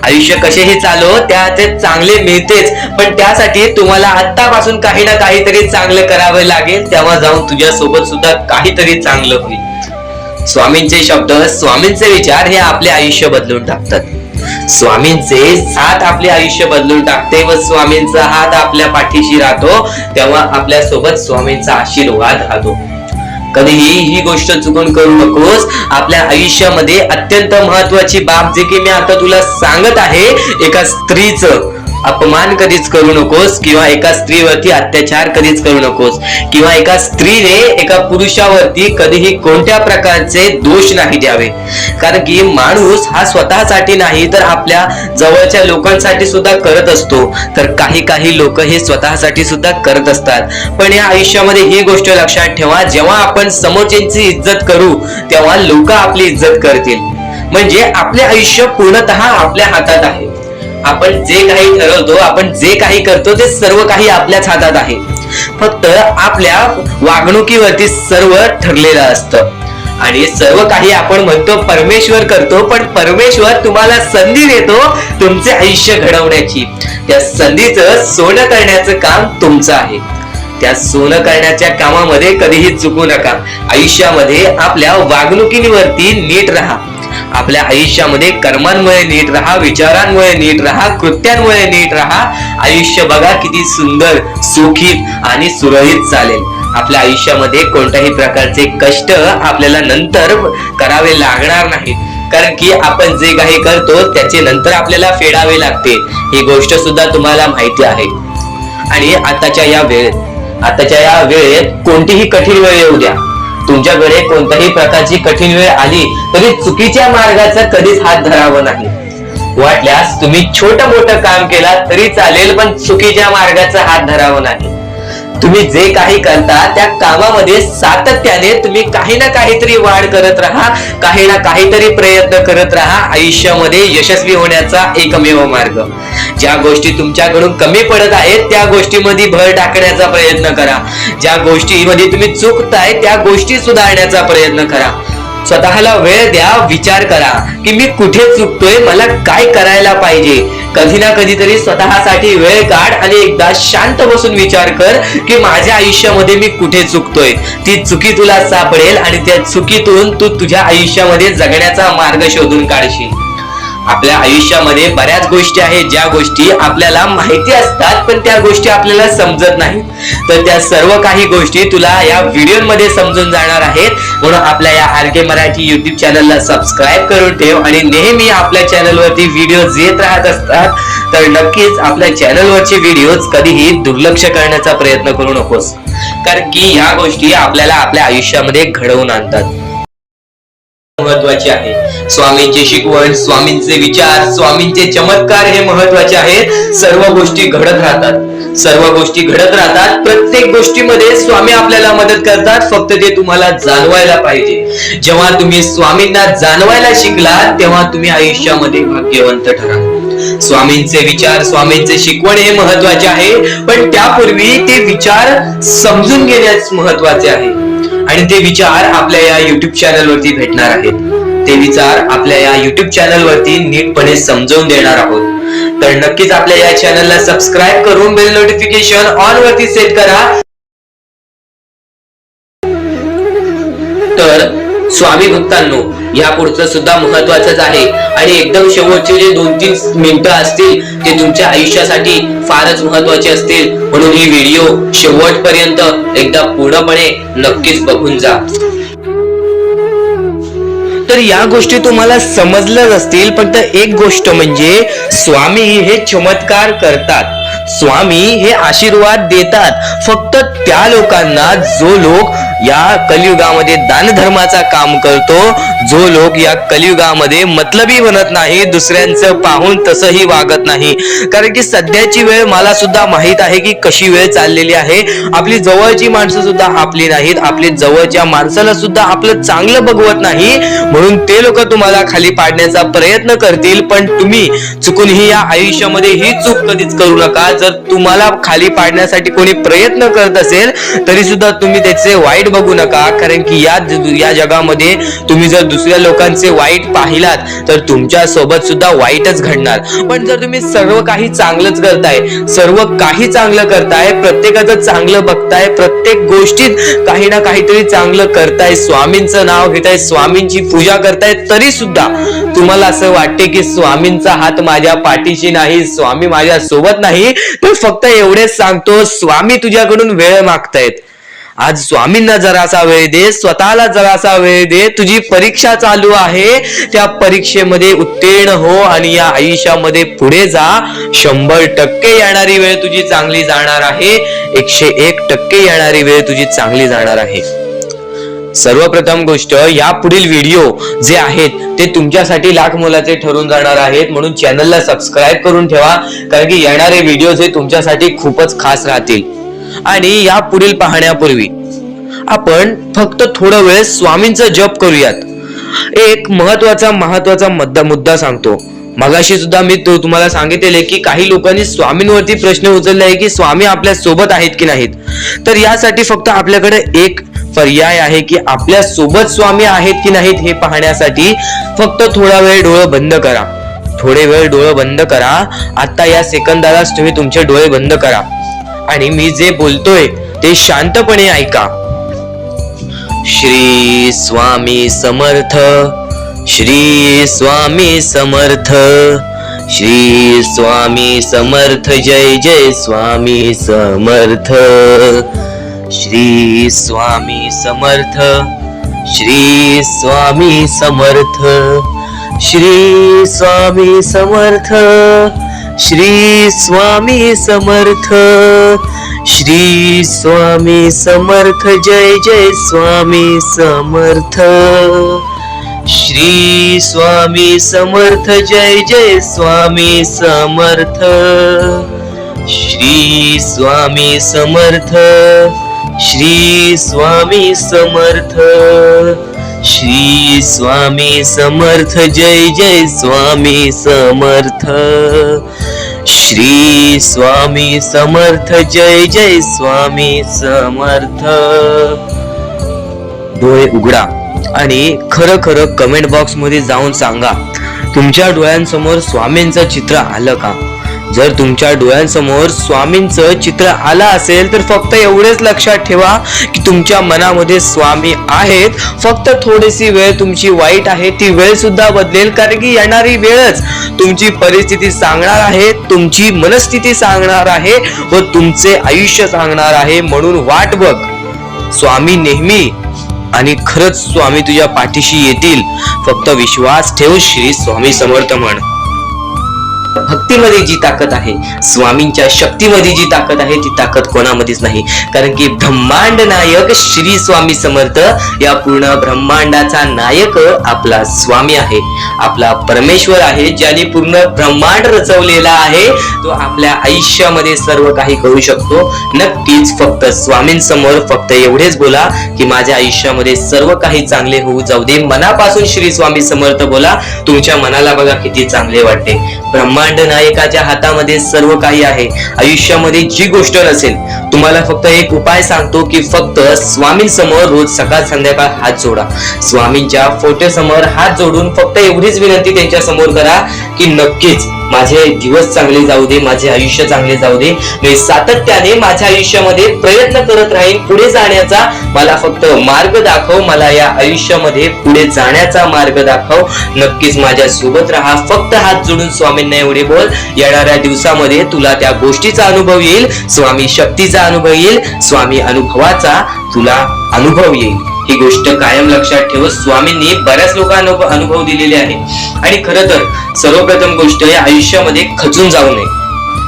आयुष्य कसेही चालो त्याचे चांगले मिळतेच, पण त्यासाठी तुम्हाला आत्तापासून काही ना काहीतरी चांगलं करावं लागेल. तेव्हा जाऊन तुझ्या सोबत सुद्धा काहीतरी चांगलं होईल. स्वामींचे शब्द, स्वामींचे विचार हे आपले आयुष्य बदलून टाकतात. स्वामींचे साथ आपले आयुष्य बदलून टाकते व स्वामींचा हात आपल्या पाठीशी राहतो. तेव्हा आपल्या सोबत स्वामींचा आशीर्वाद राहतो. कधीही ही गोष्ट चुकून करू नकोस. आपल्या आयुष्यामध्ये अत्यंत महत्वाची बाब जे की मी आता तुला सांगत आहे, एका स्त्रीचं अपमान कधीच करू नकोस, किंवा एका स्त्रीवरती अत्याचार कधीच करू नकोस, किंवा एका स्त्रीने एका पुरुषावरती कधीही कोणत्या प्रकारचे दोष नाही द्यावे. कारण की माणूस हा स्वतःसाठी नाही तर आपल्या जवळच्या लोकांसाठी सुद्धा करत असतो. तर काही लोक हे स्वतःसाठी सुद्धा करत असतात. पण या आयुष्यामध्ये ही गोष्ट लक्षात ठेवा, जेव्हा आपण समोरच्यांची इज्जत करू तेव्हा लोक आपली इज्जत करतील. म्हणजे आपले आयुष्य पूर्णतः आपल्या हातात आहे. आपण जे काही ठरवतो, आपण जे काही करतो ते सर्व काही आपल्याच हातात आहे. फक्त आपल्या वागणुकीवरती सर्व ठरलेलं असतं. आणि सर्व काही आपण म्हणतो परमेश्वर करतो, पण परमेश्वर तुम्हाला संधी देतो तुमचे आयुष्य घडवण्याची. त्या संधीचं सोनं करण्याचं काम तुमचं आहे. त्या सोनं करण्याच्या कामामध्ये कधीही चुकू नका. आयुष्यामध्ये आपल्या वागणुकीवरती नीट राहा. आपल्या आयुष्यामध्ये कर्मांमुळे नीट राहा, विचारांमुळे नीट राहा, कृत्यांमुळे नीट राहा. आयुष्य बघा किती सुंदर, सुखीत आणि सुरळीत चालेल. आपल्या आयुष्यामध्ये कोणत्याही प्रकारचे कष्ट आपल्याला नंतर करावे लागणार नाहीत. कारण की आपण जे काही करतो त्याचे नंतर आपल्याला फेडावे लागते. ही गोष्ट सुद्धा तुम्हाला माहिती आहे. आणि आताच्या या वेळेत कोणतीही कठीण वेळ येऊ द्या, तुमच्याकडे कोणत्याही प्रकारची कठीण वेळ आली तरी चुकीच्या मार्गाचा कधीच हात धरावा नाही. वाटल्यास तुम्ही छोटं मोठं काम केला तरी चालेल, पण चुकीच्या मार्गाचा हात धरावा नाही. तुम्ही जे काही करता त्या कामामध्ये सातत्याने तुम्ही काही ना काहीतरी वाढ करत राहा, काही ना काहीतरी प्रयत्न करत राहा. आयुष्यामध्ये यशस्वी होण्याचा एकमेव मार्ग. ज्या गोष्टी तुमच्याकडून कमी पडत आहेत त्या गोष्टीमध्ये भर टाकण्याचा प्रयत्न करा. ज्या गोष्टीमध्ये तुम्ही चुकताय त्या गोष्टी सुधारण्याचा प्रयत्न करा. स्वतःला वेळ द्या, विचार करा की मी कुठे चुकतोय, मला काय करायला पाहिजे. कधी ना कधीतरी स्वतःसाठी वेळ काढ आणि एकदा शांत बसून विचार कर की माझ्या आयुष्यामध्ये मी कुठे चुकतोय. ती चुकी तुला सापडेल आणि त्या चुकीतून तू तुझ्या आयुष्यामध्ये जगण्याचा मार्ग शोधून काढशील. आपल्या आयुष्यामध्ये बऱ्याच गोष्टी आहेत ज्या गोष्टी आपल्याला माहिती असतात पण त्या गोष्टी आपल्याला समजत नाहीत. तर त्या सर्व काही गोष्टी तुला या व्हिडिओमध्ये समजून जाणार आहेत. म्हणून आपल्या या RK मराठी YouTube चॅनलला सबस्क्राईब करून ठेव आणि नेहमी आपल्या चॅनलवरती व्हिडिओज येत राहत असतात. तर नक्कीच आपल्या चॅनलवरचे व्हिडिओज कधीही दुर्लक्ष करण्याचा प्रयत्न करू नकोस, कारण की या गोष्टी आपल्याला आपल्या आयुष्यामध्ये घडवून आणतात. महत्वाचे आहे स्वामींची शिकवण, स्वामींचे विचार, स्वामींचे चमत्कार हे महत्वाचे आहेत. सर्व गोष्टी घडत राहतात, सर्व गोष्टी घडत राहतात. प्रत्येक गोष्टीमध्ये स्वामी आपल्याला मदत करतात, फक्त ते तुम्हाला जाणवायला पाहिजे. जेव्हा तुम्ही स्वामींना जाणवायला शिकला तेव्हा तुम्ही आयुष्यामध्ये भाग्यवंत ठराल. स्वामींचे विचार, स्वामींचे शिकवण हे महत्वाचे आहे, पण त्यापूर्वी ते विचार समजून घेण्यास महत्वाचे आहे. आणि ते विचार आपल्या या YouTube चॅनलवरती भेटणार आहेत. ते विचार आपल्या या YouTube चॅनलवरती नीटपणे समजावून देणार आहोत. तर नक्कीच आपल्या या चॅनलला सबस्क्राईब करून बेल नोटिफिकेशन ऑन वरती सेट करा. तर स्वामी भक्तांनो, या पुढचं सुद्धा महत्वाचंच आहे आणि एकदम शेवटचे जे 2-3 मिनिटं असतील ते तुमच्या आयुष्यासाठी फारच महत्वाचे असतील. म्हणून ही व्हिडिओ शेवटपर्यंत एकदा पूर्णपणे नक्कीच बघून जा. तर या गोष्टी तुम्हाला समजल्याच असतील, फक्त एक गोष्ट म्हणजे स्वामी हे चमत्कार करतात, स्वामी हे आशीर्वाद देतात फक्त त्या लोकांना जो लोक या कलियुगामध्ये दानधर्माचा काम करतो, जो लोक या कलियुगामध्ये मतलबी बनत नाही, दुसऱ्यांचं पाहून तसंही वागत नाही. कारण की सध्याची वेळ मला सुद्धा माहित आहे की कशी वेळ चाललेली आहे. आपली जवळची माणसं सुद्धा आपली नाहीत, आपली जवळच्या माणसाला सुद्धा आपलं चांगलं बघवत नाही. म्हणून ते लोक तुम्हाला खाली पाडण्याचा प्रयत्न करतील, पण तुम्ही चुकूनही या आयुष्यामध्ये ही चूक कधीच करू नका. जर तुम्हाला खाली पाडण्यासाठी कोणी प्रयत्न करत असेल तरी सुद्धा तुम्ही त्याचे वाईट बघू नका, कारण की या जगामध्ये तुम्ही जर दुसऱ्या लोकांचे वाईट पाहिलात तर तुमच्या सोबत सुद्धा वाईटच घडणार. पण जर तुम्ही सर्व काही चांगलंच करताय, सर्व काही चांगलं करताय, प्रत्येकाचं चांगलं बघताय, प्रत्येक गोष्टीत काही ना काहीतरी चांगलं करताय, स्वामींचं नाव घेताय, स्वामींची पूजा करताय, तरी सुद्धा तुम्हाला असं वाटते की स्वामींचा हात माझ्या पाठीशी नाही, स्वामी माझ्या सोबत नाही, तर फक्त एवढेच सांगतो, स्वामी तुझ्याकडून वेळ मागतायत. आज स्वामींना जरासा वेळ दे, स्वतःला जरासा वेळ दे. तुझी परीक्षा चालू आहे, त्या परीक्षेमध्ये उत्तीर्ण हो आणि या आयुष्यामध्ये पुढे जा. 100% येणारी वेळ तुझी चांगली जाणार आहे, 101% येणारी वेळ तुझी चांगली जाणार आहे. सर्वप्रथम गोष्ट, या पुढील व्हिडिओ जे आहेत ते तुमच्यासाठी लाख मोलाचे ठरून जाणार आहेत. म्हणून चॅनलला सबस्क्राईब करून ठेवा, कारण की येणारे व्हिडिओ हे तुमच्यासाठी खूपच खास राहतील. आणि या पुढील पाहण्यापूर्वी आपण फक्त थोडा वेळ स्वामींचा जप करूयात. एक महत्वाचा मुद्दा सांगतो. मगाशी सुद्धा मी तुम्हाला सांगितले की काही लोकांनी स्वामींवरती प्रश्न उचलले आहे की स्वामी आपल्या सोबत आहेत की नाहीत. तर यासाठी फक्त आपल्याकडे एक पर्याय आहे की आपल्या सोबत स्वामी आहेत की नाहीत हे पाहण्यासाठी फक्त थोडा वेळ डोळे बंद करा. थोडे वेळ डोळे बंद करा. आता या सेकंदालाच तुम्ही तुमचे डोळे बंद करा आणि मी जे बोलतोय ते शांतपणे ऐका. श्री स्वामी समर्थ, श्री स्वामी समर्थ, श्री स्वामी समर्थ, जय जय स्वामी समर्थ. श्री स्वामी समर्थ, श्री स्वामी समर्थ, श्री स्वामी समर्थ, श्री स्वामी समर्थ, श्री स्वामी समर्थ, जय जय स्वामी समर्थ. श्री स्वामी समर्थ, जय जय स्वामी समर्थ. श्री स्वामी समर्थ, श्री स्वामी समर्थ, श्री स्वामी समर्थ, जय जय स्वामी समर्थ. श्री स्वामी समर्थ, जय जय स्वामी समर्थ. डोळे उघडा. आणि खरं खरं कमेंट बॉक्स मध्ये जाऊन सांगा, तुमच्या डोळ्यांसमोर स्वामींचं चित्र आलं का? जर तुमच्या डोळ्यांसमोर स्वामींचं चित्र आलं असेल तर फक्त एवढेच लक्षात ठेवा की तुमच्या मनामध्ये स्वामी आहेत. फक्त थोडीशी वेळ तुमची वाईट आहे, ती वेळ सुद्धा बदलेल, कारण की येणारी वेळच तुमची परिस्थिती सांगणार आहे, तुमची मनस्थिती सांगणार आहे व तुमचे आयुष्य सांगणार आहे. म्हणून वाट बघ, स्वामी नेहमी आणि खरंच स्वामी तुझ्या पाठीशी येतील. फक्त विश्वास ठेव. श्री स्वामी समर्थ म्हण. भक्तीमध्ये जी ताकद आहे, स्वामींच्या शक्तीमध्ये जी ताकद आहे, ती ताकद कोणामध्येच नाही. कारण की ब्रह्मांड नायक श्री स्वामी समर्थ, या पूर्ण ब्रह्मांडाचा नायक आपला स्वामी आहे, आपला परमेश्वर आहे, ज्याने पूर्ण ब्रह्मांड रचवलेला आहे. तो आपल्या आयुष्यामध्ये सर्व काही करू शकतो. नक्कीच फक्त स्वामींसमोर फक्त एवढेच बोला की माझ्या आयुष्यामध्ये सर्व काही चांगले होऊ जाऊ दे. मनापासून श्री स्वामी समर्थ बोला. तुमच्या मनाला बघा किती चांगले वाटते. ब्रह्मांड नायकाच्या हातामध्ये सर्व काही आहे. आयुष्यामध्ये जी गोष्ट नसेल, तुम्हाला फक्त एक उपाय सांगतो की फक्त स्वामींसमोर रोज सकाळ संध्याकाळ हात जोडा. स्वामींच्या फोटो समोर हात जोडून फक्त एवढीच विनंती त्यांच्या समोर करा की नक्कीच माझे दिवस चांगले जाऊ दे, माझे आयुष्य चांगले जाऊ दे. मी सातत्याने माझ्या आयुष्यामध्ये प्रयत्न करत राहीन पुढे जाण्याचा. मला फक्त मार्ग दाखव, मला या आयुष्यामध्ये पुढे जाण्याचा मार्ग दाखव. नक्कीच माझ्या सोबत राहा. फक्त हात जोडून स्वामींना एवढे बोल. येणाऱ्या दिवसामध्ये तुला त्या गोष्टीचा अनुभव येईल, स्वामी शक्तीचा अनुभव येईल, स्वामी अनुभवाचा तुला अनुभव येईल. ही गोष्ट कायम लक्षात ठेव. स्वामींनी बऱ्याच लोकांना अनुभव दिलेले आहे. आणि खरं तर सर्वप्रथम गोष्ट या आयुष्यामध्ये खचून जाऊ नये,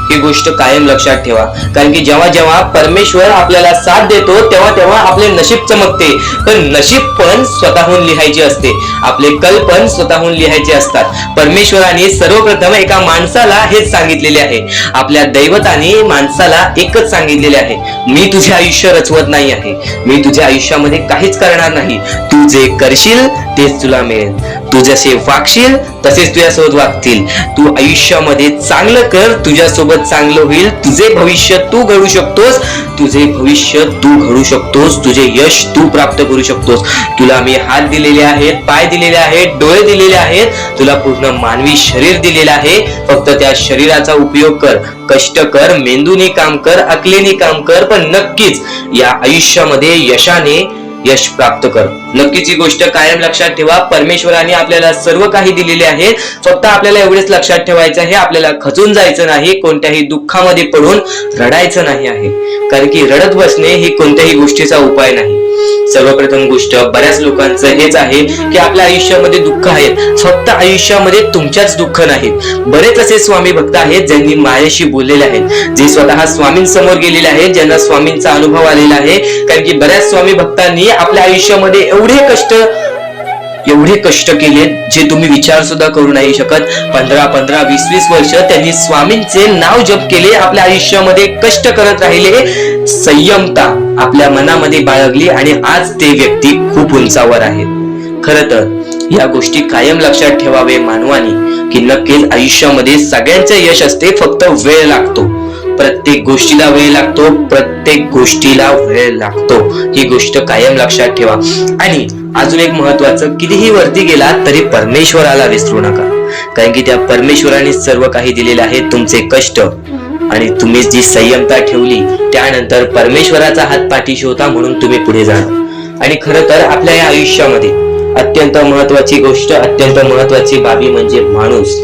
ही गोष्ट कायम लक्षात ठेवा. कारण की जेव्हा जेव्हा परमेश्वर आपल्याला साथ देतो तेव्हा तेव्हा आपले नशीब चमकते. पण नशीब पण स्वतःहून लिहायचे असते, आपले कल पण स्वतःहून लिहायचे असतात. परमेश्वराने सर्वप्रथम एका माणसाला हेच सांगितलेले आहे, आपल्या दैवताने माणसाला एकच सांगितलेले आहे, मी तुझे आयुष्य रचवत नाही आहे, मी तुझ्या आयुष्यामध्ये काहीच करणार नाही. तू जे करशील तेच तुला मिळेल. तू जसे वागशील तसेच तुझ्यासोबत वागतील. तू आयुष्यामध्ये चांगलं कर, तुझ्यासोबत चांगलं होईल. तुझे भविष्य तू घडू शकतोस, तुझे भविष्य तू घडू शकतोस, तुझे यश तू प्राप्त करू शकतोस. तुला मी हात दिलेले आहेत, पाय दिलेले आहेत, डोळे दिलेले आहेत, तुला पूर्ण मानवी शरीर दिलेलं आहे. फक्त त्या शरीराचा उपयोग कर, कष्ट कर, मेंदूने काम कर, अकलेने काम कर, पण नक्कीच या आयुष्यामध्ये यशाने यश प्राप्त कर. नक्कीच ही गोष्ट कायम लक्षात ठेवा. परमेश्वराने आपल्याला सर्व काही दिलेले आहे. फक्त आपल्याला एवढेच लक्षात ठेवायचं आहे, आपल्याला खचून जायचं नाही, कोणत्याही दुःखामध्ये पडून रडायचं नाही आहे. कारण की रडत बसणे ही कोणत्याही गोष्टीचा उपाय नाही. सर्वप्रथम गोष्ट बऱ्याच लोकांचं हेच आहे की आपल्या आयुष्यामध्ये दुःख आहे. फक्त आयुष्यामध्ये तुमच्याच दुःख नाहीत. बरेच असे स्वामी भक्त आहेत ज्यांनी माझ्याशी बोललेले आहेत, जे स्वतः स्वामींसमोर गेलेले आहेत, ज्यांना स्वामींचा अनुभव आलेला आहे. कारण की बऱ्याच स्वामी भक्तांनी आपल्या आयुष्यामध्ये एवढे कष्ट केले जे तुम्ही विचार सुद्धा करू नाही शकत. 15 20 वर्ष त्यांनी स्वामींचे नाव जप केले, आपल्या आयुष्यामध्ये कष्ट करत राहिले, संयमता आपल्या मनामध्ये बाळगली आणि आज ते व्यक्ती खूप उंचावर आहेत. खरं तर या गोष्टी कायम लक्षात ठेवावे मानवानी की नक्कीच आयुष्यामध्ये सगळ्यांचे यश असते, फक्त वेळ लागतो. प्रत्येक गोष्टीला वेळ लागतो, प्रत्येक गोष्टीला वेळ लागतो. ही गोष्ट कायम लक्षात ठेवा. आणि अजून एक महत्वाचं, कितीही वरती गेला तरी परमेश्वराला विसरू नका. कारण की त्या परमेश्वराने सर्व काही दिलेले आहे. तुमचे कष्ट आणि तुम्ही जी संयमता ठेवली त्यानंतर परमेश्वराचा हात पाठीशी होता, म्हणून तुम्ही पुढे जाणार. आणि खरं तर आपल्या या आयुष्यामध्ये अत्यंत महत्वाची गोष्ट, अत्यंत महत्वाची बाबी म्हणजे माणूस.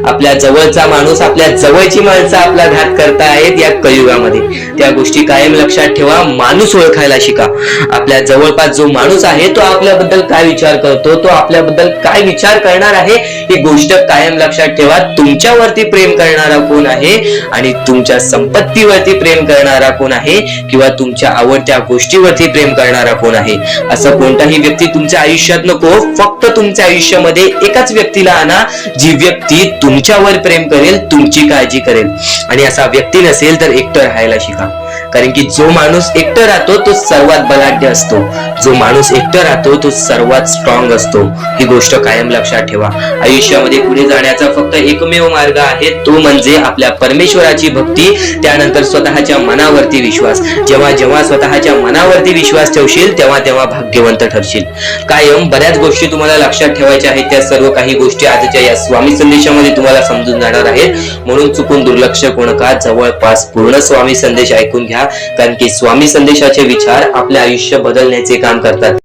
आपल्या जवळचा माणूस, आपल्या जवळची माणसं आपला घात करतायत या कलियुगामध्ये. त्या गोष्टी कायम लक्षात ठेवा. माणूस ओळखायला शिका. आपल्या जवळपास जो माणूस आहे तो आपल्याबद्दल काय विचार करतो, तो आपल्याबद्दल काय विचार करणार आहे, ही गोष्ट कायम लक्षात ठेवा. तुमच्यावरती प्रेम करणारा कोण आहे आणि तुमच्या संपत्तीवरती प्रेम करणारा कोण आहे किंवा तुमच्या आवडत्या गोष्टीवरती प्रेम करणारा कोण आहे, असं कोणताही व्यक्ती तुमच्या आयुष्यात नको. फक्त तुमच्या आयुष्यामध्ये एकाच व्यक्तीला आणा, जी व्यक्ती तुमच्यावर प्रेम करेल, तुमची काळजी करेल. आणि असा व्यक्ती नसेल तर एकटं राहायला शिका. कारण की जो माणूस एकटा राहतो तो सर्वात बलाढ्य असतो, जो माणूस एकटा राहतो तो सर्वात स्ट्रॉंग असतो. ही गोष्ट कायम लक्षात ठेवा. आयुष्यामध्ये पुढे जाण्याचा फक्त एकमेव मार्ग आहे, तो म्हणजे आपल्या परमेश्वराची भक्ती, त्यानंतर स्वतःच्या मनावरती विश्वास. जेव्हा जेव्हा स्वतःच्या मनावरती विश्वास ठेवशील तेव्हा तेव्हा भाग्यवंत ठरशील. कायम बऱ्याच गोष्टी तुम्हाला लक्षात ठेवायच्या आहेत. त्या सर्व काही गोष्टी आजच्या या स्वामी संदेशामध्ये तुम्हाला समजून जाणार आहेत. म्हणून चुकून दुर्लक्ष करू नका. जवळपास पूर्ण स्वामी संदेश ऐकून घ्या, कारण की स्वामी संदेशाचे विचार आपले आयुष्य बदलण्याचे काम करतात.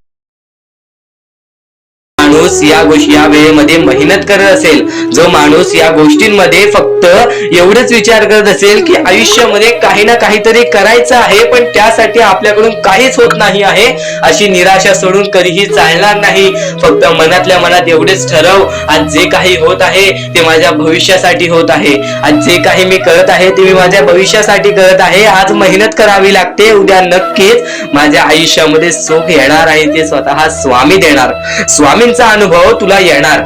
माणूस या वेळेमध्ये मेहनत करत असेल, जो माणूस या गोष्टींमध्ये फक्त एवढंच विचार करत असेल की आयुष्यामध्ये काही ना काहीतरी करायचं आहे पण त्यासाठी आपल्याकडून काहीच होत नाही आहे, अशी निराशा सोडून कधीही चालणार नाही. फक्त मनातल्या मनात एवढेच ठरव, आज जे काही होत आहे ते माझ्या भविष्यासाठी होत आहे. आज जे काही मी करत आहे ते मी माझ्या भविष्यासाठी करत आहे. आज मेहनत करावी लागते, उद्या नक्कीच माझ्या आयुष्यामध्ये सुख येणार आहे, ते स्वतः स्वामी देणार. स्वामींचा अनुभव तुला येणार.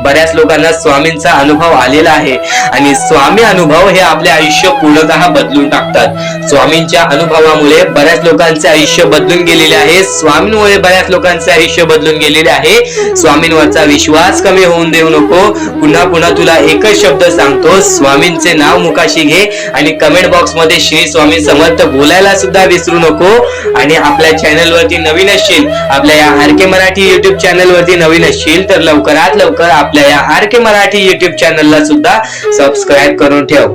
बऱ्याच लोकांना स्वामींचा अनुभव आलेला आहे आणि स्वामी अनुभव हे आपले आयुष्य पूर्णतः बदलून टाकतात. स्वामींच्या अनुभवामुळे बऱ्याच लोकांचे आयुष्य बदलून गेलेले आहे. स्वामींमुळे बऱ्याच लोकांचे आयुष्य बदलून गेलेले आहे. स्वामींवरचा विश्वास कमी होऊन देऊ नको. पुन्हा पुन्हा तुला एकच शब्द सांगतो, स्वामींचे नाव मुखाशी घे आणि कमेंट बॉक्स मध्ये श्री स्वामी समर्थ बोलायला सुद्धा विसरू नको. आणि आपल्या चॅनल वरती नवीन असशील, आपल्या या आर.के. मराठी युट्यूब चॅनल वरती नवीन असशील तर लवकरात लवकर आपल्या या आर.के. मराठी युट्यूब चॅनलला सुद्धा सबस्क्राईब करून ठेव.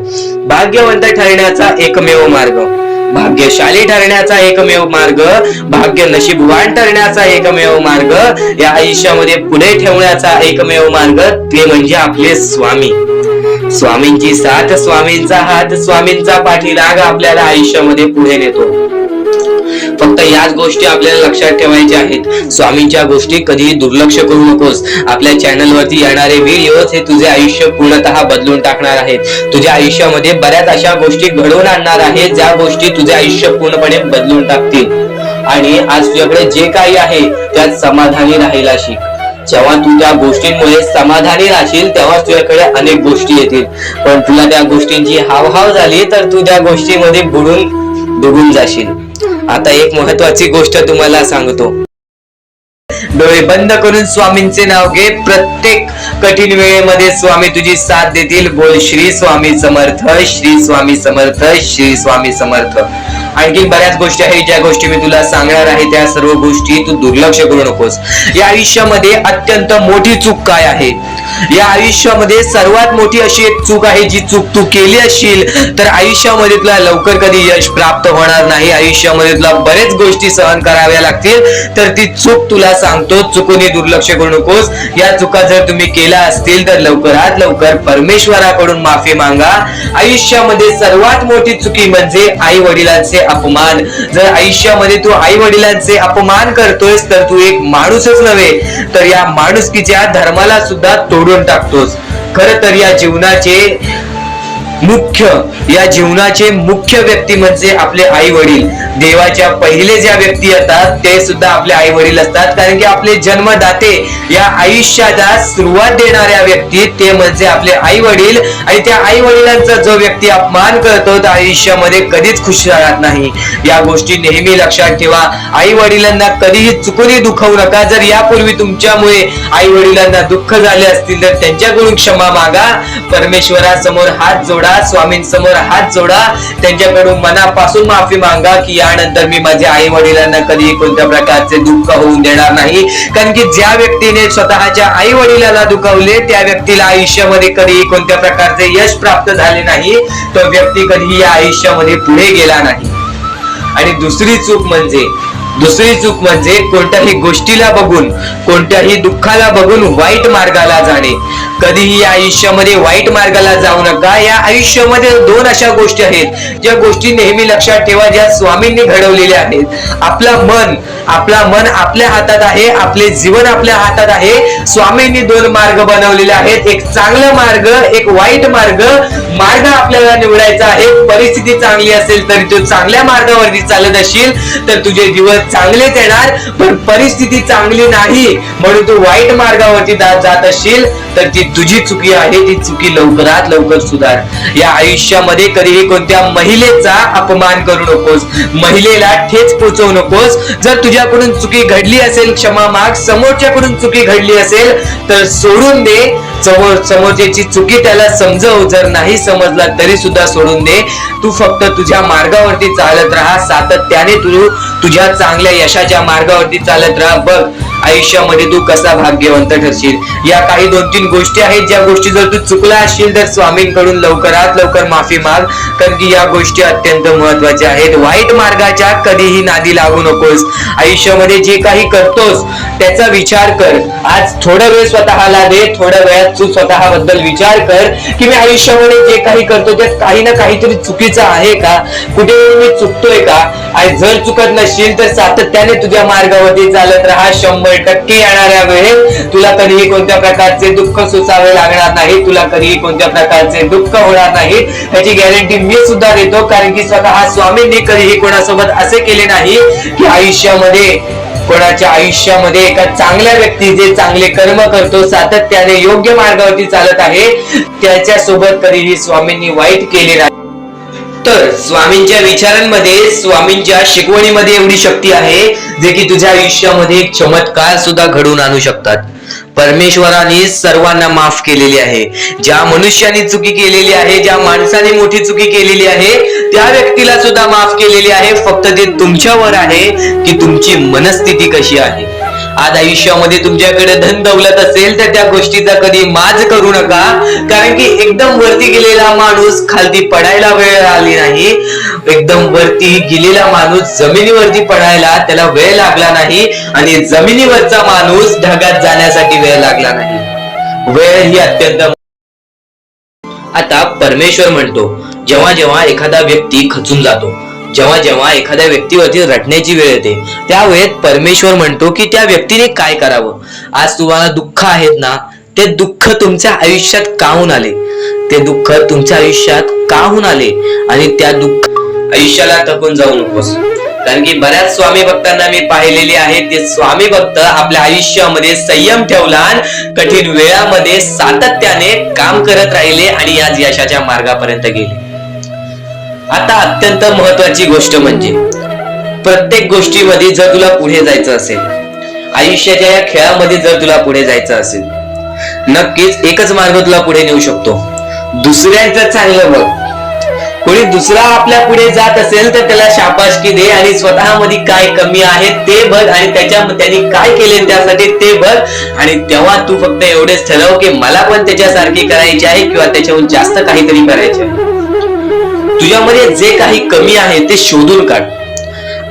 भाग्यवंत ठरण्याचा एकमेव मार्ग, भाग्यशाली ठरण्याचा एकमेव मार्ग, भाग्य नशीबवान ठरण्याचा एकमेव मार्ग, या आयुष्यामध्ये पुढे ठेवण्याचा एकमेव मार्ग ते म्हणजे आपले स्वामी. स्वामींची साथ, स्वामींचा हात, स्वामींचा पाठीलाग आपल्याला आयुष्यामध्ये पुढे नेतो. फक्त याच गोष्टी आपल्याला लक्षात ठेवायच्या आहेत. स्वामींच्या गोष्टी कधीही दुर्लक्ष करू नकोस. आपल्या चॅनल वरती येणारे व्हिडिओज हे तुझे आयुष्य पूर्णतः बदलून टाकणार आहेत. तुझ्या आयुष्यामध्ये बऱ्याच अशा गोष्टी घडवून आणणार आहेत ज्या गोष्टी तुझे आयुष्य पूर्णपणे बदलून टाकतील. आणि आज तुझ्याकडे जे काही आहे त्यात समाधानी राहायला शिक. जेव्हा तू त्या गोष्टींमुळे समाधानी राहशील तेव्हा तुझ्याकडे अनेक गोष्टी येतील. पण तुला त्या गोष्टींची हावभाव झाली तर तू त्या गोष्टीमध्ये बुडून डुबून जाशील. आता एक महत्वाची गोष्ट तुम्हाला सांगतो. डोळे बंद करून स्वामींचे नाव घे. प्रत्येक कठीण वेळेमध्ये स्वामी तुझी साथ देतील. बोल श्री स्वामी समर्थ, श्री स्वामी समर्थ, श्री स्वामी समर्थ. आणखी बऱ्याच गोष्टी आहेत ज्या गोष्टी मी तुला सांगणार आहे. त्या सर्व गोष्टी तू दुर्लक्ष करू नकोस. या आयुष्यामध्ये अत्यंत मोठी चूक काय आहे? या आयुष्यामध्ये सर्वात मोठी अशी एक चूक आहे, जी चूक तू केली असशील तर आयुष्यामध्ये तुला लवकर कधी यश प्राप्त होणार नाही. आयुष्यामध्ये तुला बरेच गोष्टी सहन कराव्या लागतील. तर ती चूक तुला सांगतो, चुकूनही दुर्लक्ष करू नकोस. या चुका जर तुम्ही केल्या असतील तर लवकरात लवकर परमेश्वराकडून माफी मागा. आयुष्यामध्ये सर्वात मोठी चुकी म्हणजे आई वडिलांचे अपमान. जर आयुष्यामध्ये तू आई वडिलांचे अपमान करतोयस तर तू एक माणूसच नव्हे तर या माणुसकीच्या धर्माला सुद्धा तोडून टाकतोस. खरं तर या जीवनाचे मुख्य व्यक्ती म्हणजे आपले आई वडील. देवाच्या पहिले ज्या व्यक्ती येतात ते सुद्धा आपले आई वडील असतात. कारण की आपले जन्मदाते, या आयुष्याला सुरुवात देणाऱ्या व्यक्ती ते म्हणजे आपले आई वडील. आणि त्या आई वडिलांचा जो व्यक्ती अपमान करतो तो आयुष्यामध्ये कधीच खुश राहत नाही. या गोष्टी नेहमी लक्षात ठेवा. आई वडिलांना कधीही चुकूनही दुखवू नका. जर यापूर्वी तुमच्यामुळे आई वडिलांना दुःख झाले असतील तर त्यांच्याकडून क्षमा मागा. परमेश्वरासमोर हात जोडा, स्वामींसमोर हात जोडा, त्यांच्याकडून मनापासून माफी मागा की यानंतर मी माझ्या आई वडिलांना कधी कोणत्या प्रकारचे दुःख होऊन देणार नाही. कारण की ज्या व्यक्तीने स्वतःच्या आई वडिलांना दुखावले त्या व्यक्तीला आयुष्यामध्ये कधी कोणत्या प्रकारचे यश प्राप्त झाले नाही. तो व्यक्ती कधी या आयुष्यामध्ये पुढे गेला नाही. आणि दुसरी चूक म्हणजे कोणत्याही गोष्टीला बघून, कोणत्याही दुःखाला बघून वाईट मार्गाला जाणे. कधीही या आयुष्यामध्ये वाईट मार्गाला जाऊ नका. या आयुष्यामध्ये दोन अशा गोष्टी आहेत ज्या गोष्टी नेहमी लक्षात ठेवा, ज्या स्वामींनी घडवलेल्या आहेत. आपला मन आपल्या हातात आहे, आपले जीवन आपल्या हातात आहे. स्वामींनी दोन मार्ग बनवलेले आहेत, एक चांगला मार्ग, एक वाईट मार्ग. मार्ग आपल्याला निवडायचा आहे. परिस्थिती चांगली असेल तर तू चांगल्या मार्गावरती चालत असशील तर तुझे दिवस चांगलेच येणार. पण परिस्थिती चांगली नाही म्हणून तू वाईट मार्गावरती जात असशील तर ती तुझी चुकी आहे. ती चुकी लवकरात लवकर सुधार. या आयुष्यामध्ये कधीही कोणत्या महिलेचा अपमान करू नकोस, महिलेला ठेच पोचवू नकोस. जर तुझ्याकडून चुकी घडली असेल क्षमा माग, समोरच्याकडून चुकी घडली असेल तर सोडून दे. समोरच्याची चुकी त्याला समजव. जर नाही समजला तरी सुद्धा सोडून दे. तू फक्त तुझ्या मार्गावरती चालत राहा. सातत्याने तू तुझ्या चांगल्या यशाच्या मार्गावरती चालत राहा. बघ आयुष्यामध्ये तू कसा भाग्यवंत ठरशील. या काही 2-3 गोष्टी आहेत ज्या गोष्टी जर तू चुकला असशील तर स्वामींकडून लवकरात लवकर माफी माग, कारण की या गोष्टी अत्यंत महत्वाच्या आहेत. वाईट मार्गाच्या कधीही नादी लागू नकोस. आयुष्यामध्ये जे काही करतोस त्याचा विचार कर. आज थोडा वेळ स्वतःला दे. थोड्या वेळात तू स्वतःबद्दल विचार कर की मी आयुष्यामध्ये जे काही करतो त्यात काही ना काहीतरी चुकीचं आहे का, कुठे मी चुकतोय का. आज जर चुकत नसशील तर सातत्याने तुझ्या मार्गावरती चालत राहा. 100% येणाऱ्या वेळेत तुला कधीही कोणत्या प्रकारचे दुःख सोसावे लागणार नाही. तुला कधीही कोणत्या प्रकारचे दुःख होणार नाही याची गॅरंटी मी सुद्धा देतो. कारण की स्वतः स्वामींनी कधीही कोणासोबत असे केले नाही की कोणाच्या आयुष्यामध्ये एका चांगल्या व्यक्ती जे चांगले कर्म करतो, सातत्याने योग्य मार्गावरती चालत आहे, त्याच्यासोबत कधीही स्वामींनी वाईट केले नाही. तर स्वामींच्या विचारांमध्ये, स्वामींच्या शिकवणीमध्ये एवढी शक्ती आहे जे की तुझ्या आयुष्यामध्ये एक चमत्कार सुद्धा घडवून आणू शकतात. परमेश्वराने सर्वांना माफ केलेली आहे. ज्या मनुष्याने चुकी केलेली आहे, ज्या माणसाने मोठी चुकी केलेली आहे त्या व्यक्तीला सुद्धा माफ केलेली आहे. फक्त ते तुमच्यावर आहे की तुमची मनस्थिती कशी आहे. आज आयुष्यामध्ये तुमच्याकडे धन दौलत असेल तर त्या गोष्टीचा कधी माज करू नका, कारण की एकदम वरती गेलेला माणूस खालती पडायला वेळ आली नाही. एकदम वरती गेलेला माणूस जमिनीवरती पडायला त्याला वेळ लागला नाही आणि जमिनीवरचा माणूस ढगात जाण्यासाठी वेळ लागला नाही. वेळ ही अत्यंत. आता परमेश्वर म्हणतो जेव्हा जेव्हा एखादा व्यक्ती खचून जातो, जेव्हा जेव्हा एखाद्या व्यक्तीवरती रटण्याची वेळ येते त्यावेळेत परमेश्वर म्हणतो की त्या व्यक्तीने काय करावं. आज तुम्हाला दुःख आहेत ना, ते दुःख तुमच्या आयुष्यात काहून आले, ते दुःख तुमच्या आयुष्यात काहून आले आणि त्या दुःख आयुष्याला थकून जाऊ नकोस. कारण की बऱ्याच स्वामी भक्तांना मी पाहिलेले आहे, ते स्वामी भक्त आपल्या आयुष्यामध्ये संयम ठेवला, कठीण वेळामध्ये सातत्याने काम करत राहिले आणि आज यशाच्या मार्गापर्यंत गेले. आता अत्यंत महत्वाची गोष्ट म्हणजे प्रत्येक गोष्टीमध्ये जर तुला पुढे जायचं असेल, आयुष्याच्या या खेळामध्ये जर तुला पुढे जायचं असेल, नक्कीच एकच मार्ग तुला पुढे नेऊ शकतो. दुसऱ्यांचं चांगलं बघ. कोणी दुसरा आपल्या पुढे जात असेल तर त्याला शाबासकी दे आणि स्वतःमध्ये काय कमी आहे ते बघ आणि त्यांनी काय केले त्यासाठी ते बघ. आणि तेव्हा तू फक्त एवढेच ठरव की मला पण त्याच्यासारखी करायची आहे किंवा त्याच्याहून जास्त काहीतरी करायचे आहे. तुझ्यामध्ये जे काही कमी आहे ते शोधून काढ.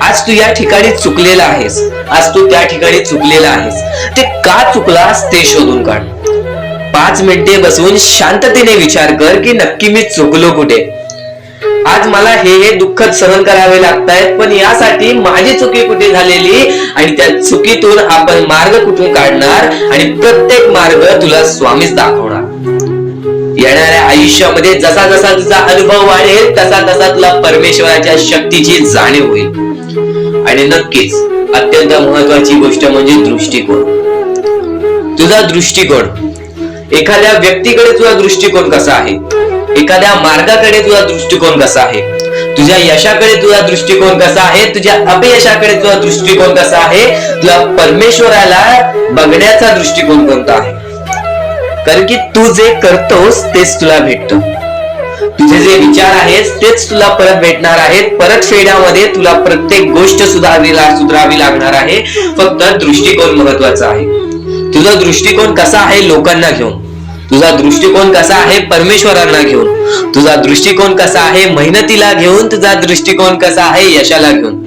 आज तू या ठिकाणी चुकलेला आहेस, आज तू त्या ठिकाणी चुकलेला आहेस, ते का चुकलास ते शोधून काढ. 5 मिनिटे बसून शांततेने विचार कर की नक्की मी चुकलो कुठे. आज मला हे दुःख सहन करावे लागतायत, पण यासाठी माझी चुकी कुठे झालेली आणि त्या चुकीतून आपण मार्ग कुठून काढणार आणि प्रत्येक मार्ग तुला स्वामीच दाखवणार. येणाऱ्या आयुष्यामध्ये जसा जसा तुझा अनुभव वाढेल तसा तसा तुला परमेश्वराच्या शक्तीची जाणीव होईल. आणि नक्कीच अत्यंत महत्वाची गोष्ट म्हणजे दृष्टिकोन. तुझा दृष्टिकोन, एखाद्या व्यक्तीकडे तुझा दृष्टिकोन कसा आहे, एखाद्या मार्गाकडे तुझा दृष्टिकोन कसा आहे, तुझ्या यशाकडे तुझा दृष्टिकोन कसा आहे, तुझ्या अपयशाकडे तुझा दृष्टिकोन कसा आहे, तुला परमेश्वराला बघण्याचा दृष्टिकोन कोणता आहे. कारण की तू जे करतोस तेच तुला भेटतं. तुझे जे विचार आहेत तेच तुला परत भेटणार आहेत. परत फेड्यामध्ये तुला प्रत्येक गोष्ट सुधारावी लागणार आहे. फक्त दृष्टिकोन महत्वाचा आहे. तुझा दृष्टिकोन कसा आहे लोकांना घेऊन, तुझा दृष्टिकोन कसा आहे परमेश्वरांना घेऊन, तुझा दृष्टिकोन कसा आहे मेहनतीला घेऊन, तुझा दृष्टिकोन कसा आहे यशाला घेऊन.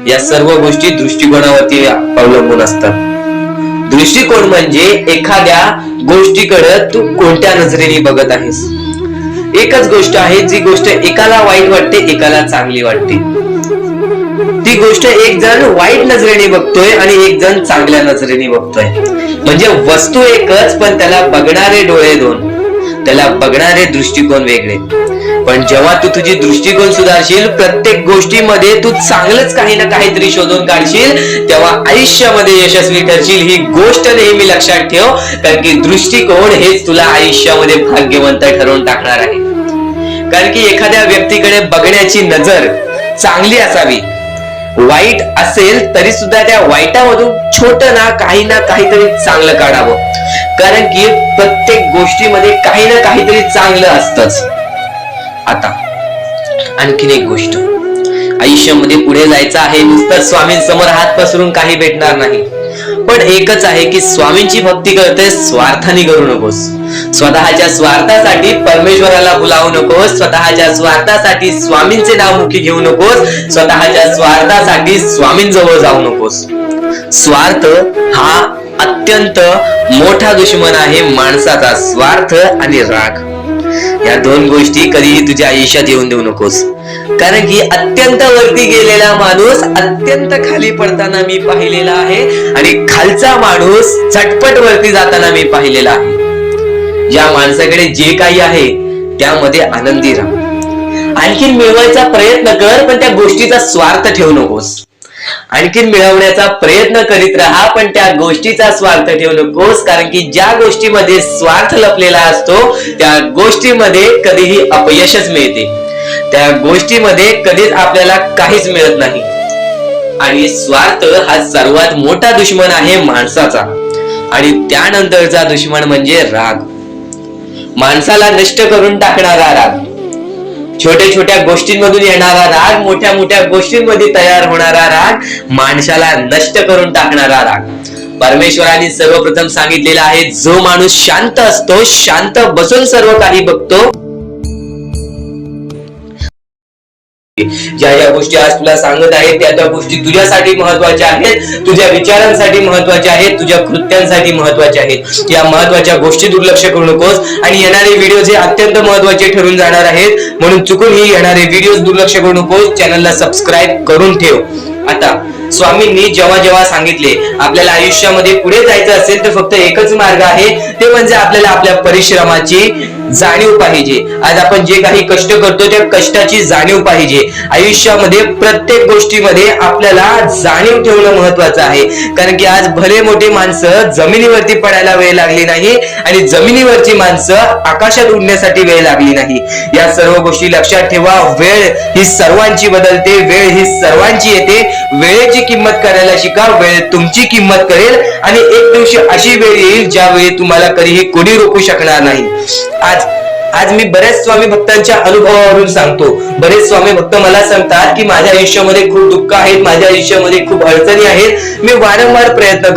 या सर्व गोष्टी दृष्टिकोनावरती अवलंबून असतात. दृष्टिकोन म्हणजे एखाद्या गोष्टीकडे तू कोणत्या नजरेने बघत आहेस. एकच गोष्ट आहे जी गोष्ट एकाला वाईट वाटते, एकाला चांगली वाटते. ती गोष्ट एक जण वाईट नजरेने बघतोय आणि एक जण चांगल्या नजरेने बघतोय. म्हणजे वस्तू एकच पण त्याला बघणारे डोळे दोन. त्याला बघणारे दृष्टिकोन वेगळे. पण जेव्हा तू तुझी दृष्टिकोन सुधारशील, प्रत्येक गोष्टीमध्ये तू चांगलंच काही ना काहीतरी शोधून काढशील, तेव्हा आयुष्यामध्ये यशस्वी ठरशील. ही गोष्ट नेहमी लक्षात ठेव, कारण की दृष्टिकोन हेच तुला आयुष्यामध्ये भाग्यवंत ठरवून टाकणार आहे. कारण की एखाद्या व्यक्तीकडे बघण्याची नजर चांगली असावी, वाईट असेल तरी सुद्धा त्या वाईटामधून छोट ना काहीतरी चांगलं काढावं. कारण की प्रत्येक गोष्टीमध्ये काही ना काहीतरी चांगलं असतंच. आता आणखीन एक गोष्ट, आयुष्यामध्ये पुढे जायचं आहे, नुसतं स्वामींसमोर हात पसरून काही भेटणार नाही. पण एकच आहे की स्वामींची भक्ती करते, स्वार्थाने करू नकोस. स्वतःच्या स्वार्थासाठी परमेश्वराला भुलावू नकोस. स्वतःच्या स्वार्थासाठी स्वामींचे नाव मुखी घेऊ नकोस. स्वतःच्या स्वार्थासाठी स्वामींजवळ जाऊ नकोस. स्वार्थ हा अत्यंत मोठा दुश्मन आहे माणसाचा. स्वार्थ आणि राग या दोन गोष्टी कधीही तुझ्या आयुष्यात येऊन देऊ नकोस. कारण की अत्यंत वरती गेलेला माणूस अत्यंत खाली पडताना मी पाहिलेला आहे, आणि खालचा माणूस झटपट वरती जाताना मी पाहिलेला आहे. ज्या माणसाकडे जे काही आहे त्यामध्ये आनंदी राहा. आणखीन मिळवायचा प्रयत्न कर, पण त्या गोष्टीचा स्वार्थ ठेवू नकोस. आणखीन मिळवण्याचा प्रयत्न करीत राहा, पण त्या गोष्टीचा स्वार्थ ठेवू नकोस. कारण की ज्या गोष्टीमध्ये स्वार्थ लपलेला असतो त्या गोष्टीमध्ये कधीही अपयशच मिळते. त्या गोष्टीमध्ये कधीच आपल्याला काहीच मिळत नाही. आणि स्वार्थ हा सर्वात मोठा दुश्मन आहे माणसाचा. आणि त्यानंतरचा दुश्मन म्हणजे राग. माणसाला नष्ट करून टाकणारा राग, छोट्या छोट्या गोष्टींमधून येणारा राग, मोठ्या मोठ्या गोष्टींमध्ये तयार होणारा राग, माणसाला नष्ट करून टाकणारा राग. परमेश्वराने सर्वप्रथम सांगितलेला आहे, जो माणूस शांत असतो, शांत बसून सर्व काही बघतो. ज्या ज्या गोष्टी आज तुला सांगत आहेत त्या त्या गोष्टी तुझ्यासाठी महत्वाच्या आहेत, तुझ्या विचारांसाठी महत्वाच्या आहेत, तुझ्या कृत्यांसाठी महत्वाच्या आहेत. या महत्वाच्या गोष्टी दुर्लक्ष करू नकोस. आणि येणारे व्हिडिओ जे अत्यंत महत्वाचे ठरून जाणार आहेत, म्हणून चुकूनही येणारे व्हिडिओ दुर्लक्ष करू नकोस. चॅनलला सबस्क्राईब करून ठेव. आता स्वामींनी जेव्हा जेव्हा सांगितले आपल्याला आयुष्यामध्ये पुढे जायचं असेल तर फक्त एकच मार्ग आहे, ते म्हणजे आपल्याला आपल्या परिश्रमाची जाणीव पाहिजे. आज आपण जे काही कष्ट करतो त्या कष्टाची जाणीव पाहिजे. आयुष्यामध्ये प्रत्येक गोष्टीमध्ये आपल्याला जाणीव ठेवणं महत्वाचं आहे. कारण की आज भले मोठे माणसं जमिनीवरती पडायला वेळ लागली नाही, आणि जमिनीवरची माणसं आकाशात उडण्यासाठी वेळ लागली नाही. या सर्व गोष्टी लक्षात ठेवा. वेळ ही सर्वांची बदलते, वेळ ही सर्वांची येते. वेळेची किंमत करायला शिका, वेळ तुमची किंमत करेल. आणि एक दिवशी अशी वेळ येईल ज्यावेळी तुम्हाला कधीही कोणी रोखू शकणार नाही. आज मी बऱ्याच स्वामी भक्तांच्या अनुभवावरून सांगतो. बरेच स्वामी भक्त मला सांगतात की माझ्या आयुष्यामध्ये खूप दुःख आहेत, माझ्या आयुष्यामध्ये खूप अडचणी आहेत. मी वारंवार प्रयत्न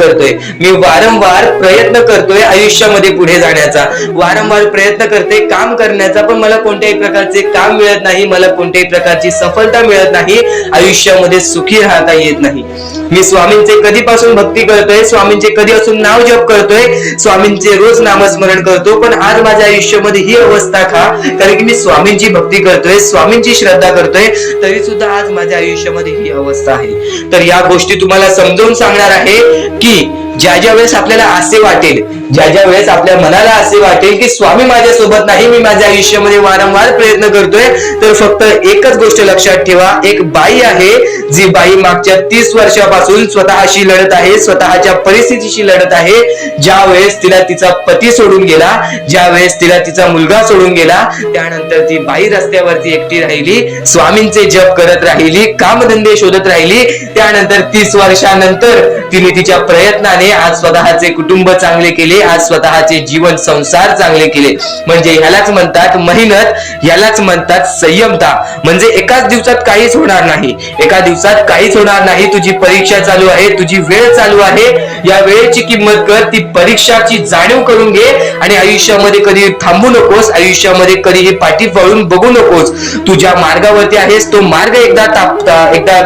करतोय आयुष्यामध्ये पुढे जाण्याचा, वारंवार प्रयत्न करते काम करण्याचा, पण मला कोणत्याही प्रकारचे काम मिळत नाही, मला कोणत्याही प्रकारची सफलता मिळत नाही, आयुष्यामध्ये सुखी राहता येत नाही. मी स्वामींचे कधीपासून भक्ती करतोय, स्वामींचे कधीपासून नाव जप करतोय, स्वामींचे रोज नामस्मरण करतो, पण आज माझ्या आयुष्यामध्ये ही अवस्था का? कारण की मी स्वामींची भक्ती करतोय, स्वामींची श्रद्धा करतोय, तरी सुद्धा आज माझ्या आयुष्यामध्ये ही अवस्था आहे. तर या गोष्टी तुम्हाला समजावून सांगणार आहे की ज्या वेळेस आपल्याला असे वाटेल, ज्या वेळेस आपल्या मनाला असे वाटेल की स्वामी माझ्या सोबत नाही, मी माझ्या आयुष्यामध्ये वारंवार प्रयत्न करतोय, तर फक्त एकच गोष्ट लक्षात ठेवा. एक बाई आहे, जी बाई मागच्या 30 वर्षापासून स्वतःशी लढत आहे, स्वतःच्या परिस्थितीशी लढत आहे. ज्या वेळेस तिला तिचा पती सोडून गेला, ज्या वेळेस तिला तिचा मुलगा सोडून गेला, त्यानंतर ती बाई रस्त्यावरती एकटी राहिली, स्वामींचे जप करत राहिली, कामधंदे शोधत राहिली. त्यानंतर 30 वर्षानंतर तिने तिच्या प्रयत्नाने आज स्वतःचे कुटुंब चांगले केले, आज स्वतःचे जीवन संसार चांगले केले. म्हणजे ह्यालाच म्हणतात मेहनत, ह्यालाच म्हणतात संयमता. म्हणजे एकाच दिवसात काहीच होणार नाही, एका दिवसात काहीच होणार नाही. तुझी परीक्षा चालू आहे, तुझी वेळ चालू आहे, या वेळेची किंमत कर, ती परीक्षाची जाणीव करून घे. आणि आयुष्यामध्ये कधी थांबू नकोस, आयुष्यामध्ये कधीही पाठी वळून बघू नकोस. तू ज्या मार्गावरती आहेस तो मार्ग एकदा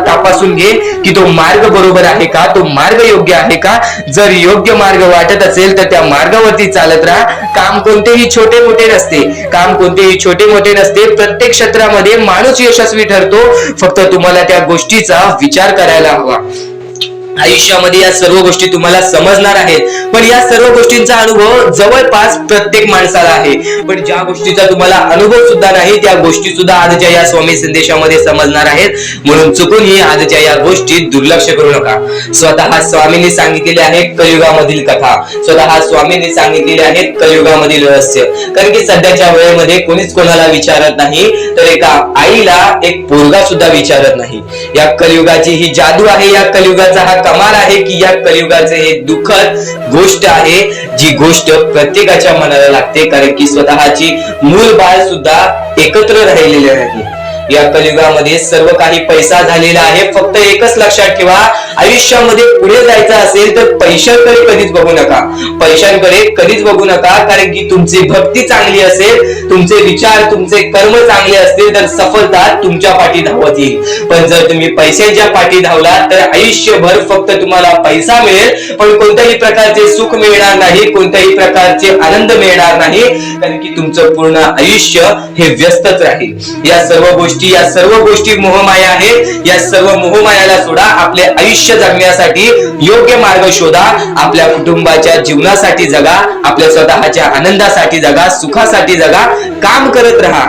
तपासून घे की तो मार्ग बरोबर आहे का, तो मार्ग योग्य आहे का. जर योग्य मार्ग वाटत असेल तर त्या मार्गावरती चालत राहा. काम कोणतेही छोटे मोठे नसते, प्रत्येक क्षेत्रामध्ये माणूस यशस्वी ठरतो. फक्त तुम्हाला त्या गोष्टीचा विचार करायला हवा. आयुष्यामध्ये या सर्व गोष्टी तुम्हाला समजणार आहेत, पण या सर्व गोष्टींचा अनुभव जवळपास प्रत्येक माणसाला आहे. पण ज्या गोष्टीचा तुम्हाला अनुभव सुद्धा नाही त्या गोष्टी सुद्धा आजच्या या स्वामी संदेशामध्ये समजणार आहेत. म्हणून चुकूनही आजच्या या गोष्टी दुर्लक्ष करू नका. स्वतः स्वामींनी सांगितलेले आहे कलियुगामधील कथा, स्वतः स्वामींनी सांगितलेले आहेत कलियुगामधील रहस्य. कारण की सध्याच्या वेळेमध्ये कोणीच कोणाला विचारत नाही, तर एका आईला एक पोरगा सुद्धा विचारत नाही. या कलियुगाची ही जादू आहे, या कलियुगाचा हा कमाल आहे की या कलियुगाचे हे दुःखद गोष्ट आहे, जी गोष्ट प्रत्येकाच्या मनाला लागते. कारण की स्वतःची मूल बाळ सुद्धा एकत्र राहिलेले नाही. या कलियुगामध्ये सर्व काही पैसा झालेला आहे. फक्त एकच लक्षात ठेवा, आयुष्यामध्ये पुढे जायचं असेल तर पैशांकडे कधीच बघू नका, पैशांकडे कधीच बघू नका. कारण की तुमची भक्ती चांगली असेल, तुमचे विचार, तुमचे कर्म चांगले असतील तर सफलता तुमच्या पाठी धावत येईल. पण जर तुम्ही पैशांच्या पाठी धावलात तर आयुष्यभर फक्त तुम्हाला पैसा मिळेल, पण कोणत्याही प्रकारचे सुख मिळणार नाही, कोणत्याही प्रकारचे आनंद मिळणार नाही. कारण की तुमचं पूर्ण आयुष्य हे व्यस्तच राहील. या सर्व गोष्टी मोहमाया आहेत. या सर्व मोहमायाला सोडा, आपले आयुष्य जगण्यासाठी योग्य मार्ग शोधा, आपल्या कुटुंबाच्या जीवनासाठी जगा, आपल्या स्वतःच्या आनंदासाठी जगा, सुखासाठी जगा. काम करत राहा,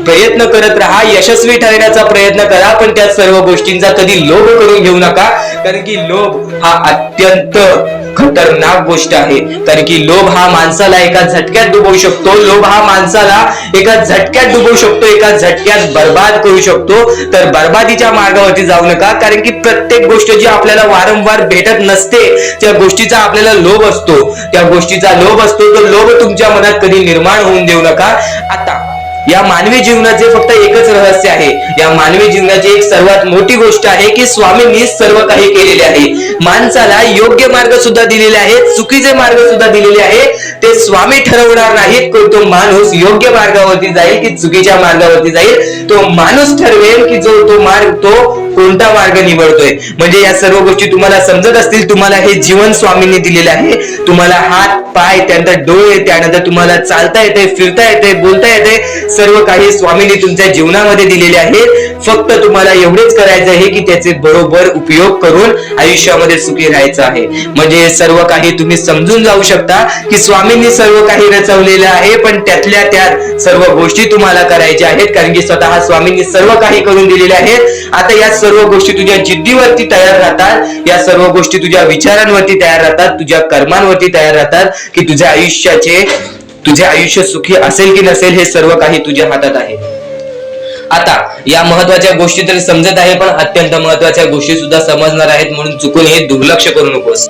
प्रयत्न करत राहा, यशस्वी ठरण्याचा प्रयत्न करा. पण त्या सर्व गोष्टींचा कधी लोभ करून घेऊ नका. कारण की लोभ हा अत्यंत खतरनाक गोष्ट आहे. कारण की लोभ हा माणसाला एका झटक्यात डुबवू शकतो, लोभ हा माणसाला एका झटक्यात डुबवू शकतो, एका झटक्यात बर्बाद करू शकतो. तर बर्बादीच्या मार्गावरती जाऊ नका. कारण की प्रत्येक गोष्ट जी आपल्याला वारंवार भेटत नसते त्या गोष्टीचा आपल्याला लोभ असतो, त्या गोष्टीचा लोभ असतो. तो लोभ तुमच्या मनात कधी निर्माण होऊन देऊ नका. आता या मानवी जीवनाचे फक्त एकच रहस्य आहे. या मानवी जीवनाची एक सर्वात मोठी गोष्ट आहे की स्वामींनी सर्व काही केलेले आहे. माणसाला योग्य मार्ग सुद्धा दिलेले आहेत, चुकीचे मार्ग सुद्धा दिलेले आहेत. ते स्वामी ठरवणार नाहीत की तो माणूस योग्य मार्गावरती जाईल की चुकीच्या मार्गावरती जाईल. तो माणूस ठरवेल की तो मार्ग तो कोणता मार्ग निवडतोय. म्हणजे या सर्व गोष्टी तुम्हाला समजत असतील. तुम्हाला हे जीवन स्वामींनी दिलेले आहे. तुम्हाला हात, पाय, त्यानंतर डोळे, त्यानंतर तुम्हाला चालता येते, फिरता येते, बोलता येते. सर्व काही स्वामींनी तुमच्या जीवनामध्ये दिलेले आहेत. फक्त तुम्हाला एवढेच करायचं आहे की त्याचे बरोबर उपयोग करून आयुष्यामध्ये सुखी राहायचं आहे. म्हणजे सर्व काही तुम्ही समजून जाऊ शकता की स्वामींनी सर्व काही रचवलेलं आहे. पण त्यातल्या त्यात सर्व गोष्टी तुम्हाला करायच्या आहेत. कारण की स्वतः स्वामींनी सर्व काही करून दिलेले आहेत. आता या सर्व गोष्टी तुझ्या जिद्दीवरती तयार राहतात, या सर्व गोष्टी तुझ्या विचारांवरती तयार राहतात, तुझ्या कर्मांवरती तयार राहतात की तुझे आयुष्य सुखी असेल की नसेल हे सर्व काही तुझ्या हातात आहे. आता या महत्वाच्या गोष्टी तरी समजत आहे, पण अत्यंत महत्वाच्या गोष्टी सुद्धा समजणार आहेत. म्हणून चुकून हे दुर्लक्ष करू नकोस.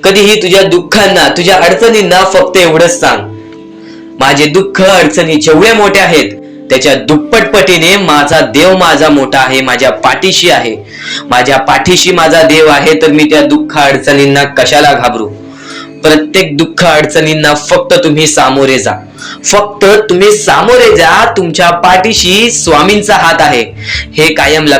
कधीही तुझ्या दुःखांना, तुझ्या अडचणींना फक्त एवढंच सांग, माझे दुःख अडचणी जेवढे मोठे आहेत त्याच्या दुप्पटपटीने माझा देव माझा मोठा आहे, माझ्या पाठीशी आहे. माझ्या पाठीशी माझा देव आहे, तर मी त्या दुःख अडचणींना कशाला घाबरू. प्रत्येक दुःख अडचणींना फक्त तुम्ही सामोरे जा, फक्त तुम्ही सामोरे जा. तुमच्या पाठीशी स्वामींचा हात आहे हे कायम लक्षात